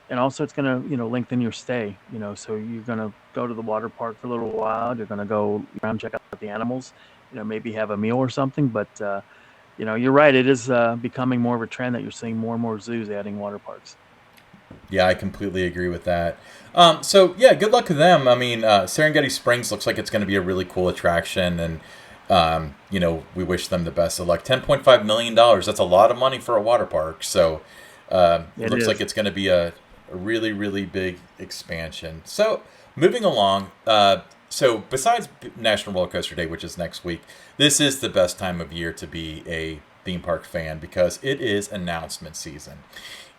and also it's going to lengthen your stay. So you're going to go to the water park for a little while. You're going to go around, check out the animals. Maybe have a meal or something, but. You're right. It is becoming more of a trend that you're seeing more and more zoos adding water parks. Yeah, I completely agree with that. So yeah, good luck to them. I mean, Serengeti Springs looks like it's going to be a really cool attraction, and we wish them the best of luck. $10.5 million. That's a lot of money for a water park. So it looks like it's going to be a really, really big expansion. So moving along. So besides National Roller Coaster Day, which is next week, this is the best time of year to be a theme park fan because it is announcement season.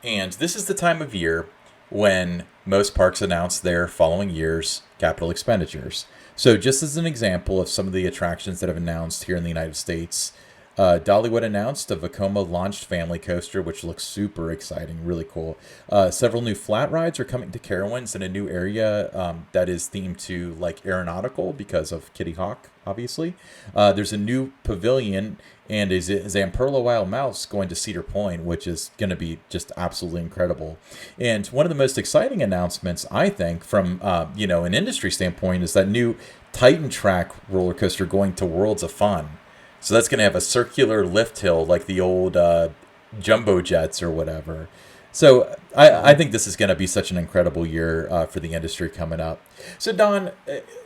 And this is the time of year when most parks announce their following year's capital expenditures. So just as an example of some of the attractions that have announced here in the United States, Dollywood announced a Vekoma launched family coaster, which looks super exciting, really cool. Several new flat rides are coming to Carowinds in a new area that is themed to like aeronautical because of Kitty Hawk, obviously. There's a new pavilion and a Zamperla Wild Mouse going to Cedar Point, which is going to be just absolutely incredible. And one of the most exciting announcements, I think, from an industry standpoint, is that new Titan Track roller coaster going to Worlds of Fun. So that's going to have a circular lift hill like the old jumbo jets or whatever. So I think this is going to be such an incredible year for the industry coming up. So Don,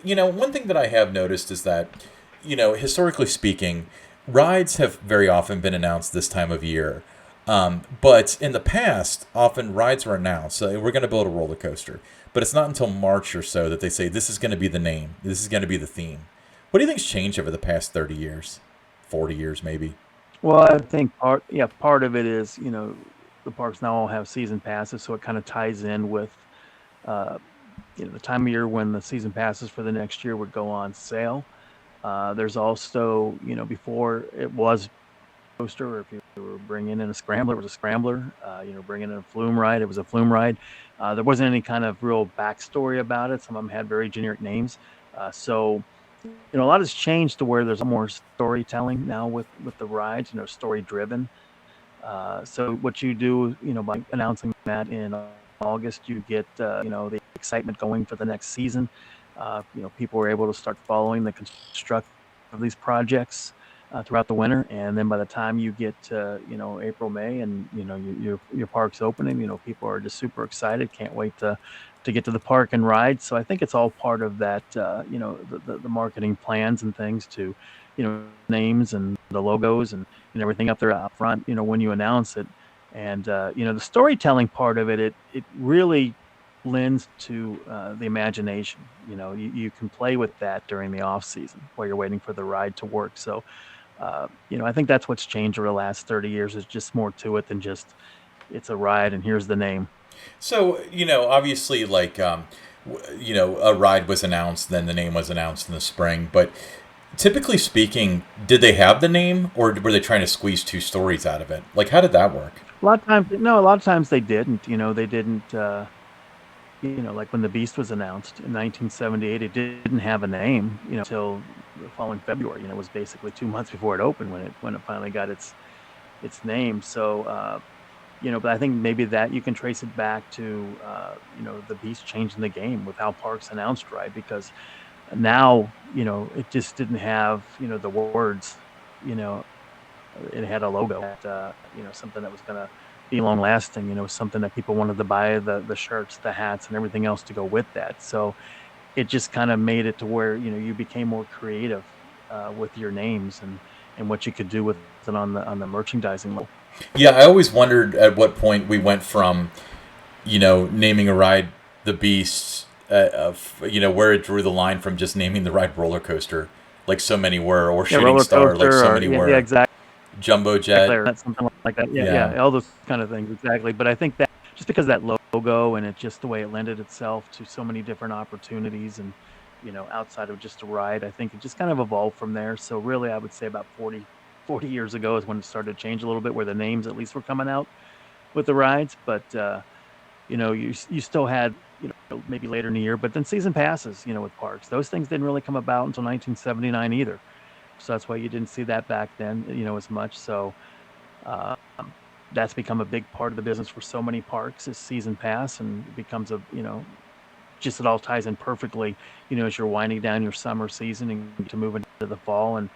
one thing that I have noticed is that, historically speaking, rides have very often been announced this time of year. But in the past, often rides were announced. So we're going to build a roller coaster. But it's not until March or so that they say this is going to be the name. This is going to be the theme. What do you think's changed over the past 30 years? 40 years maybe. Well, I think part of it is the parks now all have season passes, so it kind of ties in with the time of year when the season passes for the next year would go on sale. There's also before it was a coaster, or if you were bringing in a scrambler, it was a scrambler. Bringing in a flume ride, it was a flume ride. There wasn't any kind of real backstory about it. Some of them had very generic names. So a lot has changed to where there's more storytelling now with the rides, story driven. So what you do, by announcing that in August, you get, the excitement going for the next season. People were able to start following the construction of these projects throughout the winter. And then by the time you get to, April, May, and, your park's opening, people are just super excited. Can't wait to get to the park and ride. So I think it's all part of that, the marketing plans and things to, names and the logos and everything up there up front, when you announce it. And, the storytelling part of it really lends to the imagination. You can play with that during the off season while you're waiting for the ride to work. So, I think that's what's changed over the last 30 years is just more to it than just it's a ride and here's the name. So, obviously, like, a ride was announced, then the name was announced in the spring. But typically speaking, did they have the name or were they trying to squeeze two stories out of it? Like, how did that work? A lot of times, no, a lot of times they didn't. They didn't. Like when the Beast was announced in 1978, it didn't have a name. Until the following February. It was basically 2 months before it opened when it finally got its name. So, but I think maybe that you can trace it back to the Beast changing the game with how parks announced, right? Because now it just didn't have the words. You know, it had a logo, something that was going to be long lasting. Something that people wanted to buy the shirts, the hats, and everything else to go with that. So it just kind of made it to where you became more creative with your names and what you could do with it on the merchandising level. Yeah, I always wondered at what point we went from, naming a ride the Beast, of where it drew the line from just naming the ride roller coaster, like so many were, or Yeah, shooting roller star, like coaster, so or many yeah, were, exactly, jumbo jet. or something like that. Yeah, Yeah, yeah, all those kind of things, exactly. But I think that just because that logo and it just the way it lended itself to so many different opportunities and outside of just a ride, I think it just kind of evolved from there. So really, I would say about 40 years ago is when it started to change a little bit, where the names at least were coming out with the rides. But you still had maybe later in the year, but then season passes, with parks, those things didn't really come about until 1979 either. So that's why you didn't see that back then, as much. So um, that's become a big part of the business for so many parks is season pass, and it becomes just it all ties in perfectly, as you're winding down your summer season and to move into the fall, and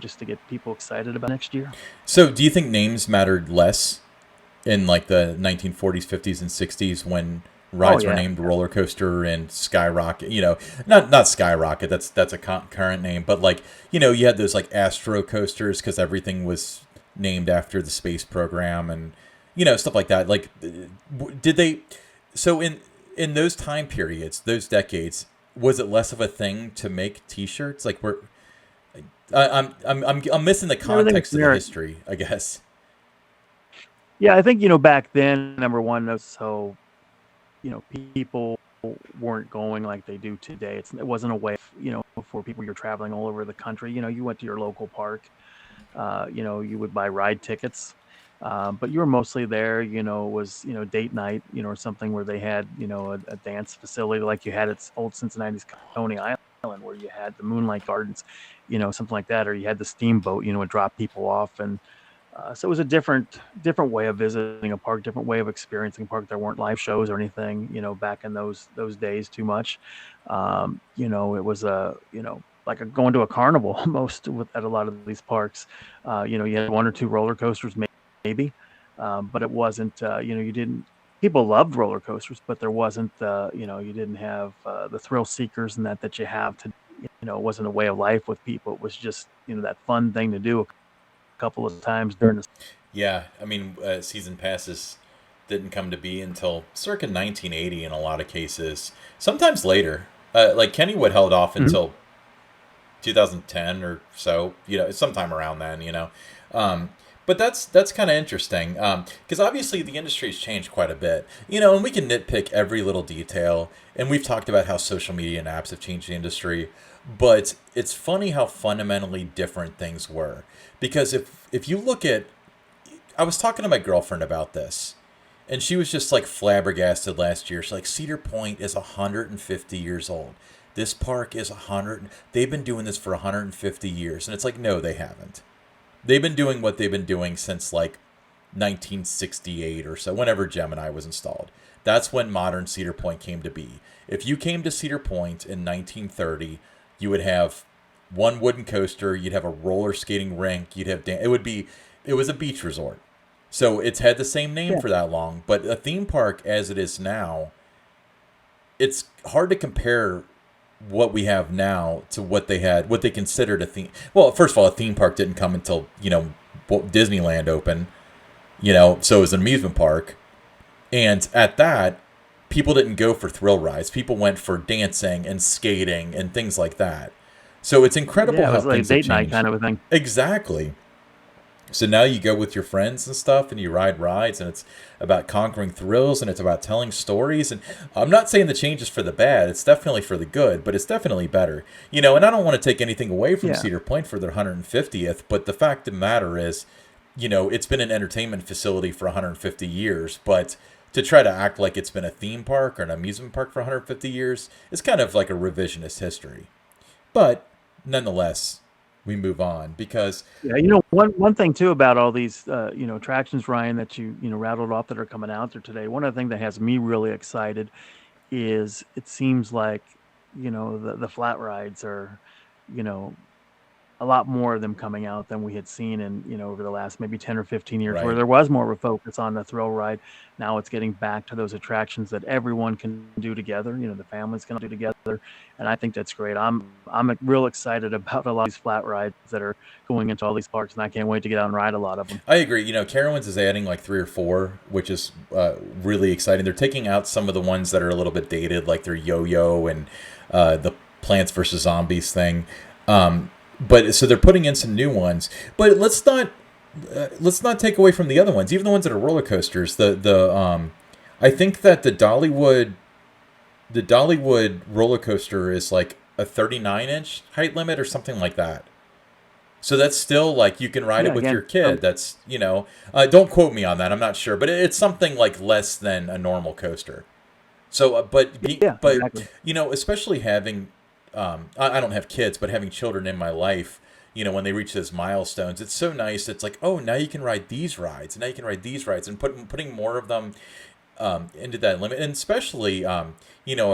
just to get people excited about next year. So, do you think names mattered less in like the 1940s, 50s, and 60s when Oh rides were yeah, named Roller Coaster and Skyrocket? Not Skyrocket. That's a current name, but like you had those like Astro coasters because everything was named after the space program and stuff like that. Like, did they? So in those time periods, those decades, was it less of a thing to make T-shirts? Like, I'm missing the everything was context of the generic. history, I guess. Yeah, I think back then, number one, so people weren't going like they do today. It wasn't a way, for people you're traveling all over the country. You went to your local park. You would buy ride tickets, but you were mostly there. It was date night, or something where they had a dance facility like you had at old Cincinnati's Coney Island, where you had the Moonlight Gardens, something like that, or you had the steamboat, would drop people off. And so it was a different way of visiting a park, different way of experiencing a park. There weren't live shows or anything, back in those days too much. It was like going to a carnival almost at a lot of these parks. You had one or two roller coasters, maybe, but it wasn't. You didn't. People loved roller coasters, but there wasn't. You didn't have the thrill seekers and that you have to. It wasn't a way of life with people. It was just that fun thing to do a couple of times during the. Yeah, I mean, season passes didn't come to be until circa 1980 in a lot of cases. Sometimes later. Like Kennywood held off Mhm. until 2010 or so. Sometime around then. Um, but that's kind of interesting because obviously the industry has changed quite a bit. And we can nitpick every little detail. And we've talked about how social media and apps have changed the industry. But it's funny how fundamentally different things were. Because if you look at, I was talking to my girlfriend about this, and she was just like flabbergasted last year. She's like, Cedar Point is 150 years old. This park is 100. They've been doing this for 150 years, and it's like, no, they haven't. They've been doing what they've been doing since like 1968 or so, whenever Gemini was installed. That's when modern Cedar Point came to be. If you came to Cedar Point in 1930, you would have one wooden coaster, you'd have a roller skating rink, it was a beach resort. So it's had the same name Yeah, for that long, but a theme park as it is now, it's hard to compare what we have now to what they considered a theme. Well, first of all, a theme park didn't come until Disneyland opened. So it was an amusement park, and at that, people didn't go for thrill rides. People went for dancing and skating and things like that. So it's incredible yeah, it how was like a things have date night changed. kind of a thing. Exactly. So now you go with your friends and stuff and you ride rides and it's about conquering thrills and it's about telling stories. And I'm not saying the change is for the bad. It's definitely for the good, but it's definitely better. And I don't want to take anything away from Yeah, Cedar Point for their 150th, but the fact of the matter is it's been an entertainment facility for 150 years, but to try to act like it's been a theme park or an amusement park for 150 years is kind of like a revisionist history. But nonetheless, we move on because Yeah, one thing too about all these attractions, Ryan, that you rattled off that are coming out there today. One of the things that has me really excited is it seems like the flat rides are you know a lot more of them coming out than we had seen in over the last maybe 10 or 15 years, where right. there was more of a focus on the thrill ride. Now it's getting back to those attractions that everyone can do together, the families can do together, and I think that's great. I'm real excited about a lot of these flat rides that are going into all these parks, and I can't wait to get out and ride a lot of them. I agree. Carowinds is adding like 3 or 4, which is really exciting. They're taking out some of the ones that are a little bit dated, like their Yo-Yo and the Plants vs Zombies thing. But so they're putting in some new ones. But let's not take away from the other ones, even the ones that are roller coasters. I think that the Dollywood roller coaster is like a 39-inch height limit or something like that. So that's still like you can ride it Yeah, with your again, kid. That's don't quote me on that. I'm not sure, but it's something like less than a normal coaster. So, yeah, but exactly. especially having, I don't have kids, but having children in my life, when they reach those milestones, it's so nice. It's like, oh, now you can ride these rides, and now you can ride these rides, and putting more of them into that limit. And especially, a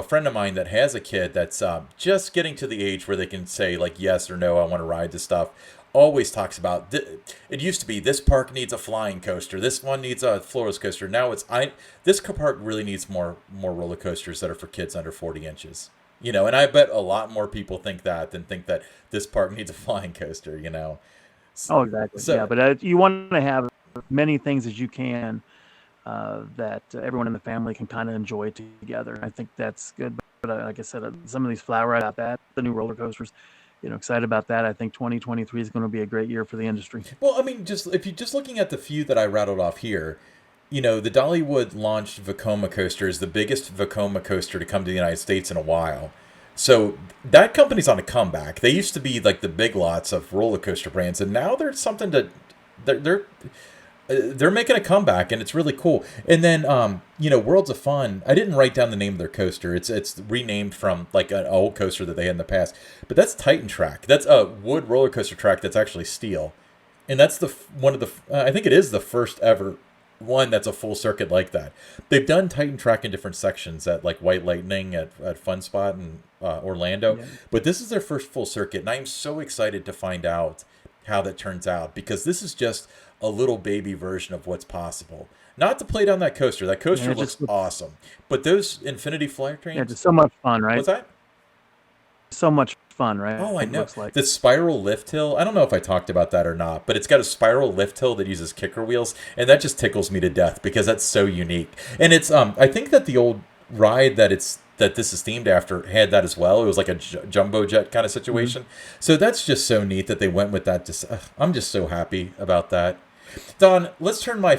friend of mine that has a kid that's just getting to the age where they can say like yes or no, I want to ride this stuff. Always talks about it used to be this park needs a flying coaster, this one needs a floorless coaster. Now this park really needs more roller coasters that are for kids under 40 inches. And I bet a lot more people think that than think that this park needs a flying coaster. Oh, exactly. Yeah, So but you want to have many things as you can that everyone in the family can kind of enjoy together. I think that's good. But like I said, some of these flat rides, about that, the new roller coasters, excited about that. I think 2023 is going to be a great year for the industry. well, I mean, just if you're just looking at the few that I rattled off here, the Dollywood launched Vekoma coaster is the biggest Vekoma coaster to come to the United States in a while. So that company's on a comeback. They used to be like the big lots of roller coaster brands, and now they're something to they're making a comeback, and it's really cool. And then Worlds of Fun. I didn't write down the name of their coaster. It's renamed from like an old coaster that they had in the past. But that's Titan Track. That's a wood roller coaster track that's actually steel, and that's one of the I think it is the first ever one that's a full circuit like that. They've done Titan Track in different sections at like White Lightning at Fun Spot in Orlando, Yeah. but this is their first full circuit, and I'm so excited to find out how that turns out because this is just a little baby version of what's possible. Not to play down that coaster. That Yeah, coaster it looks just looks, awesome, but those Infinity Flyer yeah, trains. just so much fun, right? What's that? So much fun, right? Oh, I It know. looks like. The spiral lift hill. I don't know if I talked about that or not, but it's got a spiral lift hill that uses kicker wheels, and that just tickles me to death because that's so unique. And it's I think that the old ride that this is themed after had that as well. It was like a jumbo jet kind of Mhm. situation. So that's just so neat that they went with that. I'm just so happy about that. Don, let's turn my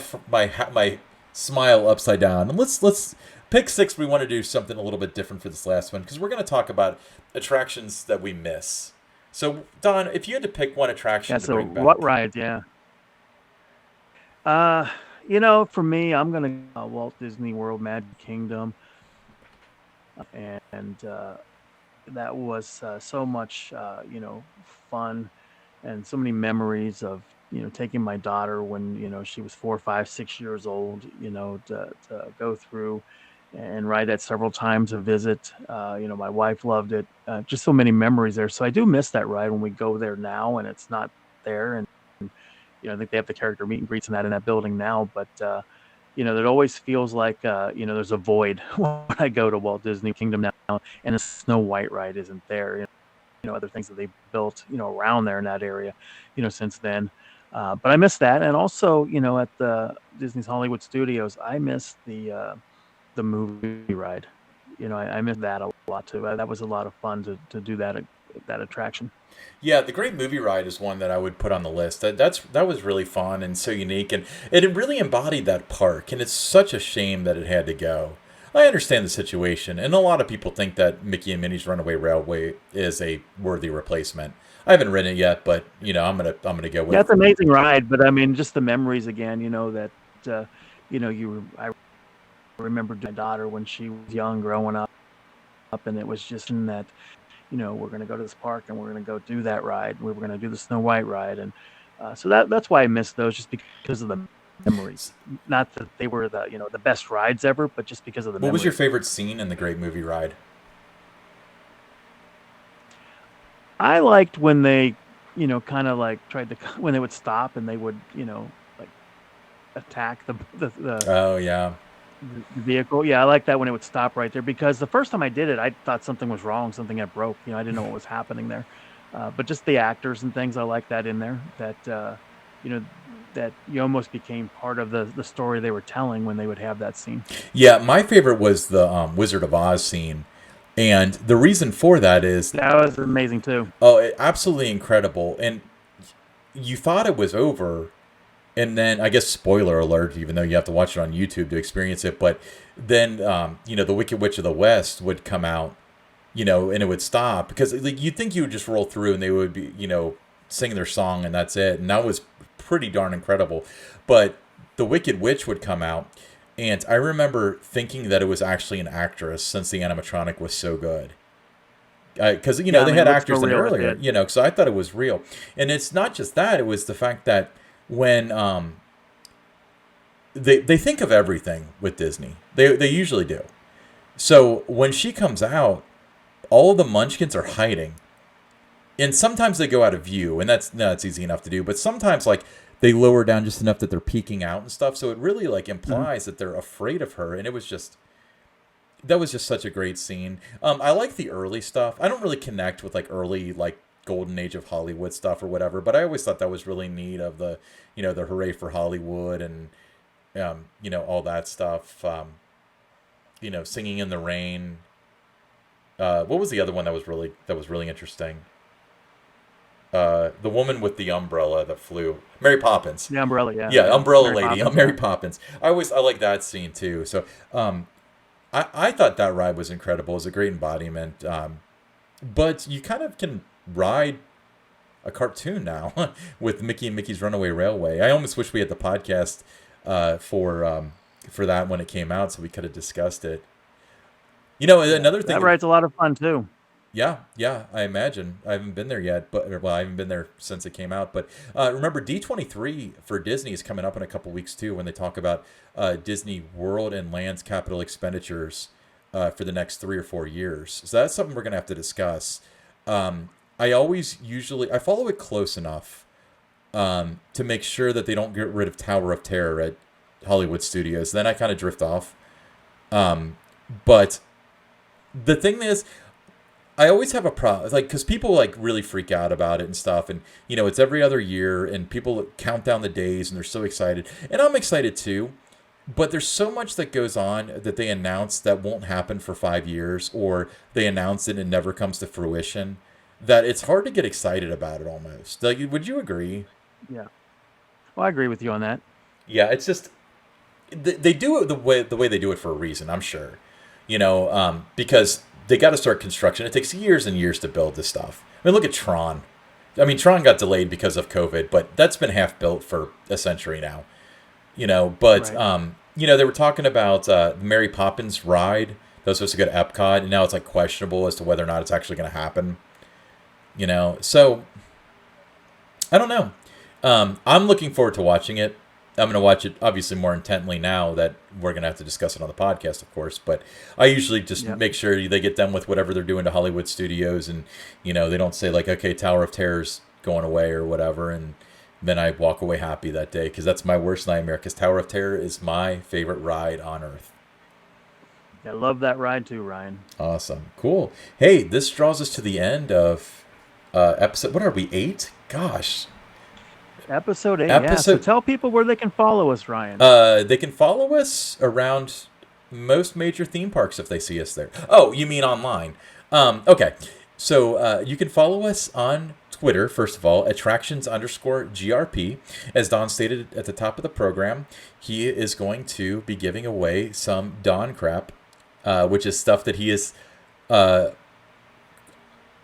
smile upside down and let's pick six. We want to do something a little bit different for this last one because we're going to talk about attractions that we miss. So, Don, if you had to pick one Yeah. attraction to So bring what back, rides? Yeah. For me, I'm gonna Walt Disney World Magic Kingdom, and that was so much fun, and so many memories of taking my daughter when she was 4, 5, 6 years old, to go through and ride that several times a visit. My wife loved it. Just so many memories there. So I do miss that ride when we go there now, and it's not there. And I think they have the character meet and greets and that in that building now, but it always feels like there's a void when I go to Walt Disney Kingdom now, and the Snow White ride isn't there. Other things that they built around there in that area, since then. But I miss that, and also at the Disney's Hollywood Studios, I miss the movie ride. I miss that a lot too. That was a lot of fun to do that attraction. yeah, the Great Movie Ride is one that I would put on the list. That was really fun and so unique, and it really embodied that park. And it's such a shame that it had to go. I understand the situation, and a lot of people think that Mickey and Minnie's Runaway Railway is a worthy replacement. I haven't ridden it yet, but I'm gonna go Yeah, with. it's an amazing ride, but I mean, just the memories again. That I remember my daughter when she was young, growing up, and it was just in that. We're going to go to this park and we're going to go do that ride. We were going to do the Snow White ride, and so that's why I miss those, just because of the memories. Not that they were the best rides ever, but just because of the What was your memories. favorite scene in the Great Movie Ride? I liked when they, kind of like tried to when they would stop and they would, like attack Oh yeah, the vehicle. Yeah, I like that when it would stop right there, because the first time I did it, I thought something was wrong, something had broke. I didn't know what was happening there. But just the actors and things, I like that in there. You know, that you almost became part of the story they were telling when they would have that scene. yeah. My favorite was the Wizard of Oz scene, and the reason for that is, That was amazing too. absolutely incredible. And you thought it was over, and then I guess spoiler alert, even though you have to watch it on YouTube to experience it. But then the Wicked Witch of the West would come out, and it would stop because like you'd think you would just roll through and they would be, sing their song and that's it, and that was pretty darn incredible. But the Wicked Witch would come out, and I remember thinking that it was actually an actress since the animatronic was so good. Because Yeah, I they mean, had it looked so actors in it real. It earlier, did. so I thought it was real. And it's not just that; it was the fact that when they think of everything with Disney, they usually do. So when she comes out, all of the Munchkins are hiding, and sometimes they go out of view, and that's easy enough to do. But sometimes like they lower down just enough that they're peeking out and stuff. So it really like Mhm. implies that they're afraid of her, and it was just that was just such a great scene. I like the early stuff. I don't really connect with like early like golden age of Hollywood stuff or whatever, but I always thought that was really neat of the the hooray for Hollywood and all that stuff. Singing in the rain. What was the other one that was really interesting? The woman with the umbrella that flew, Mary Poppins. The umbrella, yeah, Yeah, yeah. umbrella Mary lady, Poppins, Mary yeah. Poppins. I like that scene too. So I thought that ride was incredible. It was a great embodiment. But you kind of can ride a cartoon now with Mickey and Mickey's Runaway Railway. I almost wish we had the podcast for that when it came out, so we could have discussed it. Yeah, Another that thing. ride's a lot of fun too. Yeah, yeah, I imagine. I haven't been there yet, I haven't been there since it came out. But remember, D23 for Disney is coming up in a couple weeks too, when they talk about Disney World and Land's capital expenditures for the next 3 or 4 years. So that's something we're gonna have to discuss. I follow it close enough to make sure that they don't get rid of Tower of Terror at Hollywood Studios. Then I kind of drift off. But the thing is, I always have a problem, like, because people like really freak out about it and stuff, and it's every other year, and people count down the days, and they're so excited, and I'm excited too. But there's so much that goes on that they announce that won't happen for 5 years, or they announce it and it never comes to fruition. That it's hard to get excited about it almost. Like, would you agree? Yeah. Well, I agree with you on that. Yeah, it's just they do it the way they do it for a reason. I'm sure, because they got to start construction. It takes years and years to build this stuff. I mean, look at Tron. I mean, Tron got delayed because of COVID, but that's been half built for a century now. But Right. they were talking about the Mary Poppins ride that was supposed to go to Epcot, and now it's like questionable as to whether or not it's actually going to happen. So I don't know. I'm looking forward to watching it. I'm going to watch it obviously more intently now that we're going to have to discuss it on the podcast, of course. But I usually just Yep. make sure they get done with whatever they're doing to Hollywood studios, and they don't say like, okay, Tower of Terror's going away or whatever, and then I walk away happy that day, because that's my worst nightmare. Because Tower of Terror is my favorite ride on earth. I love that ride too, Ryan. Awesome, cool. Hey, this draws us to the end of episode. What are we, 8? Gosh, Episode 8, yeah. So episode. tell people where they can follow us, Ryan. They can follow us around most major theme parks if they see us there. Oh, you mean online? Okay. So you can follow us on Twitter, first of all, attractions_GRP. As Don stated at the top of the program, he is going to be giving away some Don crap which is stuff that he has uh,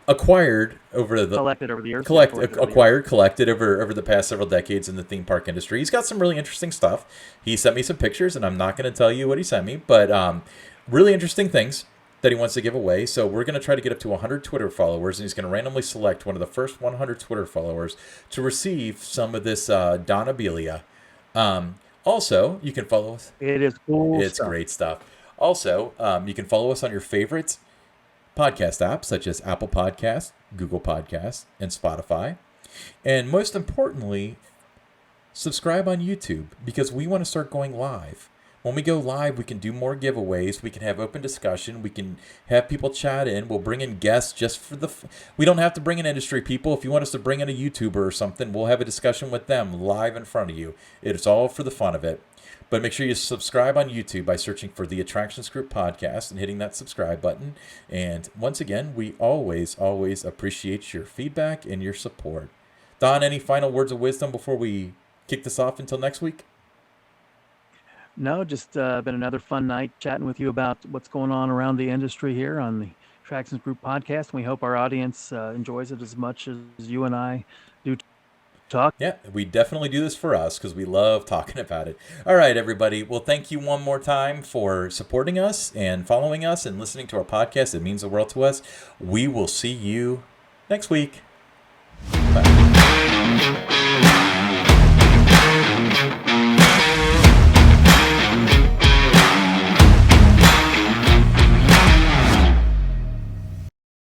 acquired over the Collected over the years. Yeah, collected over the past several decades in the theme park industry. He's got some really interesting stuff. He sent me some pictures, and I'm not going to tell you what he sent me, but really interesting things that he wants to give away. So we're going to try to get up to 100 Twitter followers, and he's going to randomly select one of the first 100 Twitter followers to receive some of this Donabilia. Also, you can follow us. It is cool. It's great stuff. Also, you can follow us on your favorite podcast apps such as Apple Podcasts, Google Podcasts, and Spotify. And most importantly, subscribe on YouTube, because we want to start going live. When we go live, we can do more giveaways. We can have open discussion. We can have people chat in. We'll bring in guests just for we don't have to bring in industry people. If you want us to bring in a YouTuber or something, we'll have a discussion with them live in front of you. It's all for the fun of it. But make sure you subscribe on YouTube by searching for the Attractions Group Podcast and hitting that subscribe button. And once again, we always appreciate your feedback and your support. Don, any final words of wisdom before we kick this off until next week? No, just been another fun night chatting with you about what's going on around the industry here on the Attractions Group Podcast. We hope our audience enjoys it as much as you and I do talk. Yeah, we definitely do this for us because we love talking about it. All right, everybody. Well, thank you one more time for supporting us and following us and listening to our podcast. It means the world to us. We will see you next week. Bye.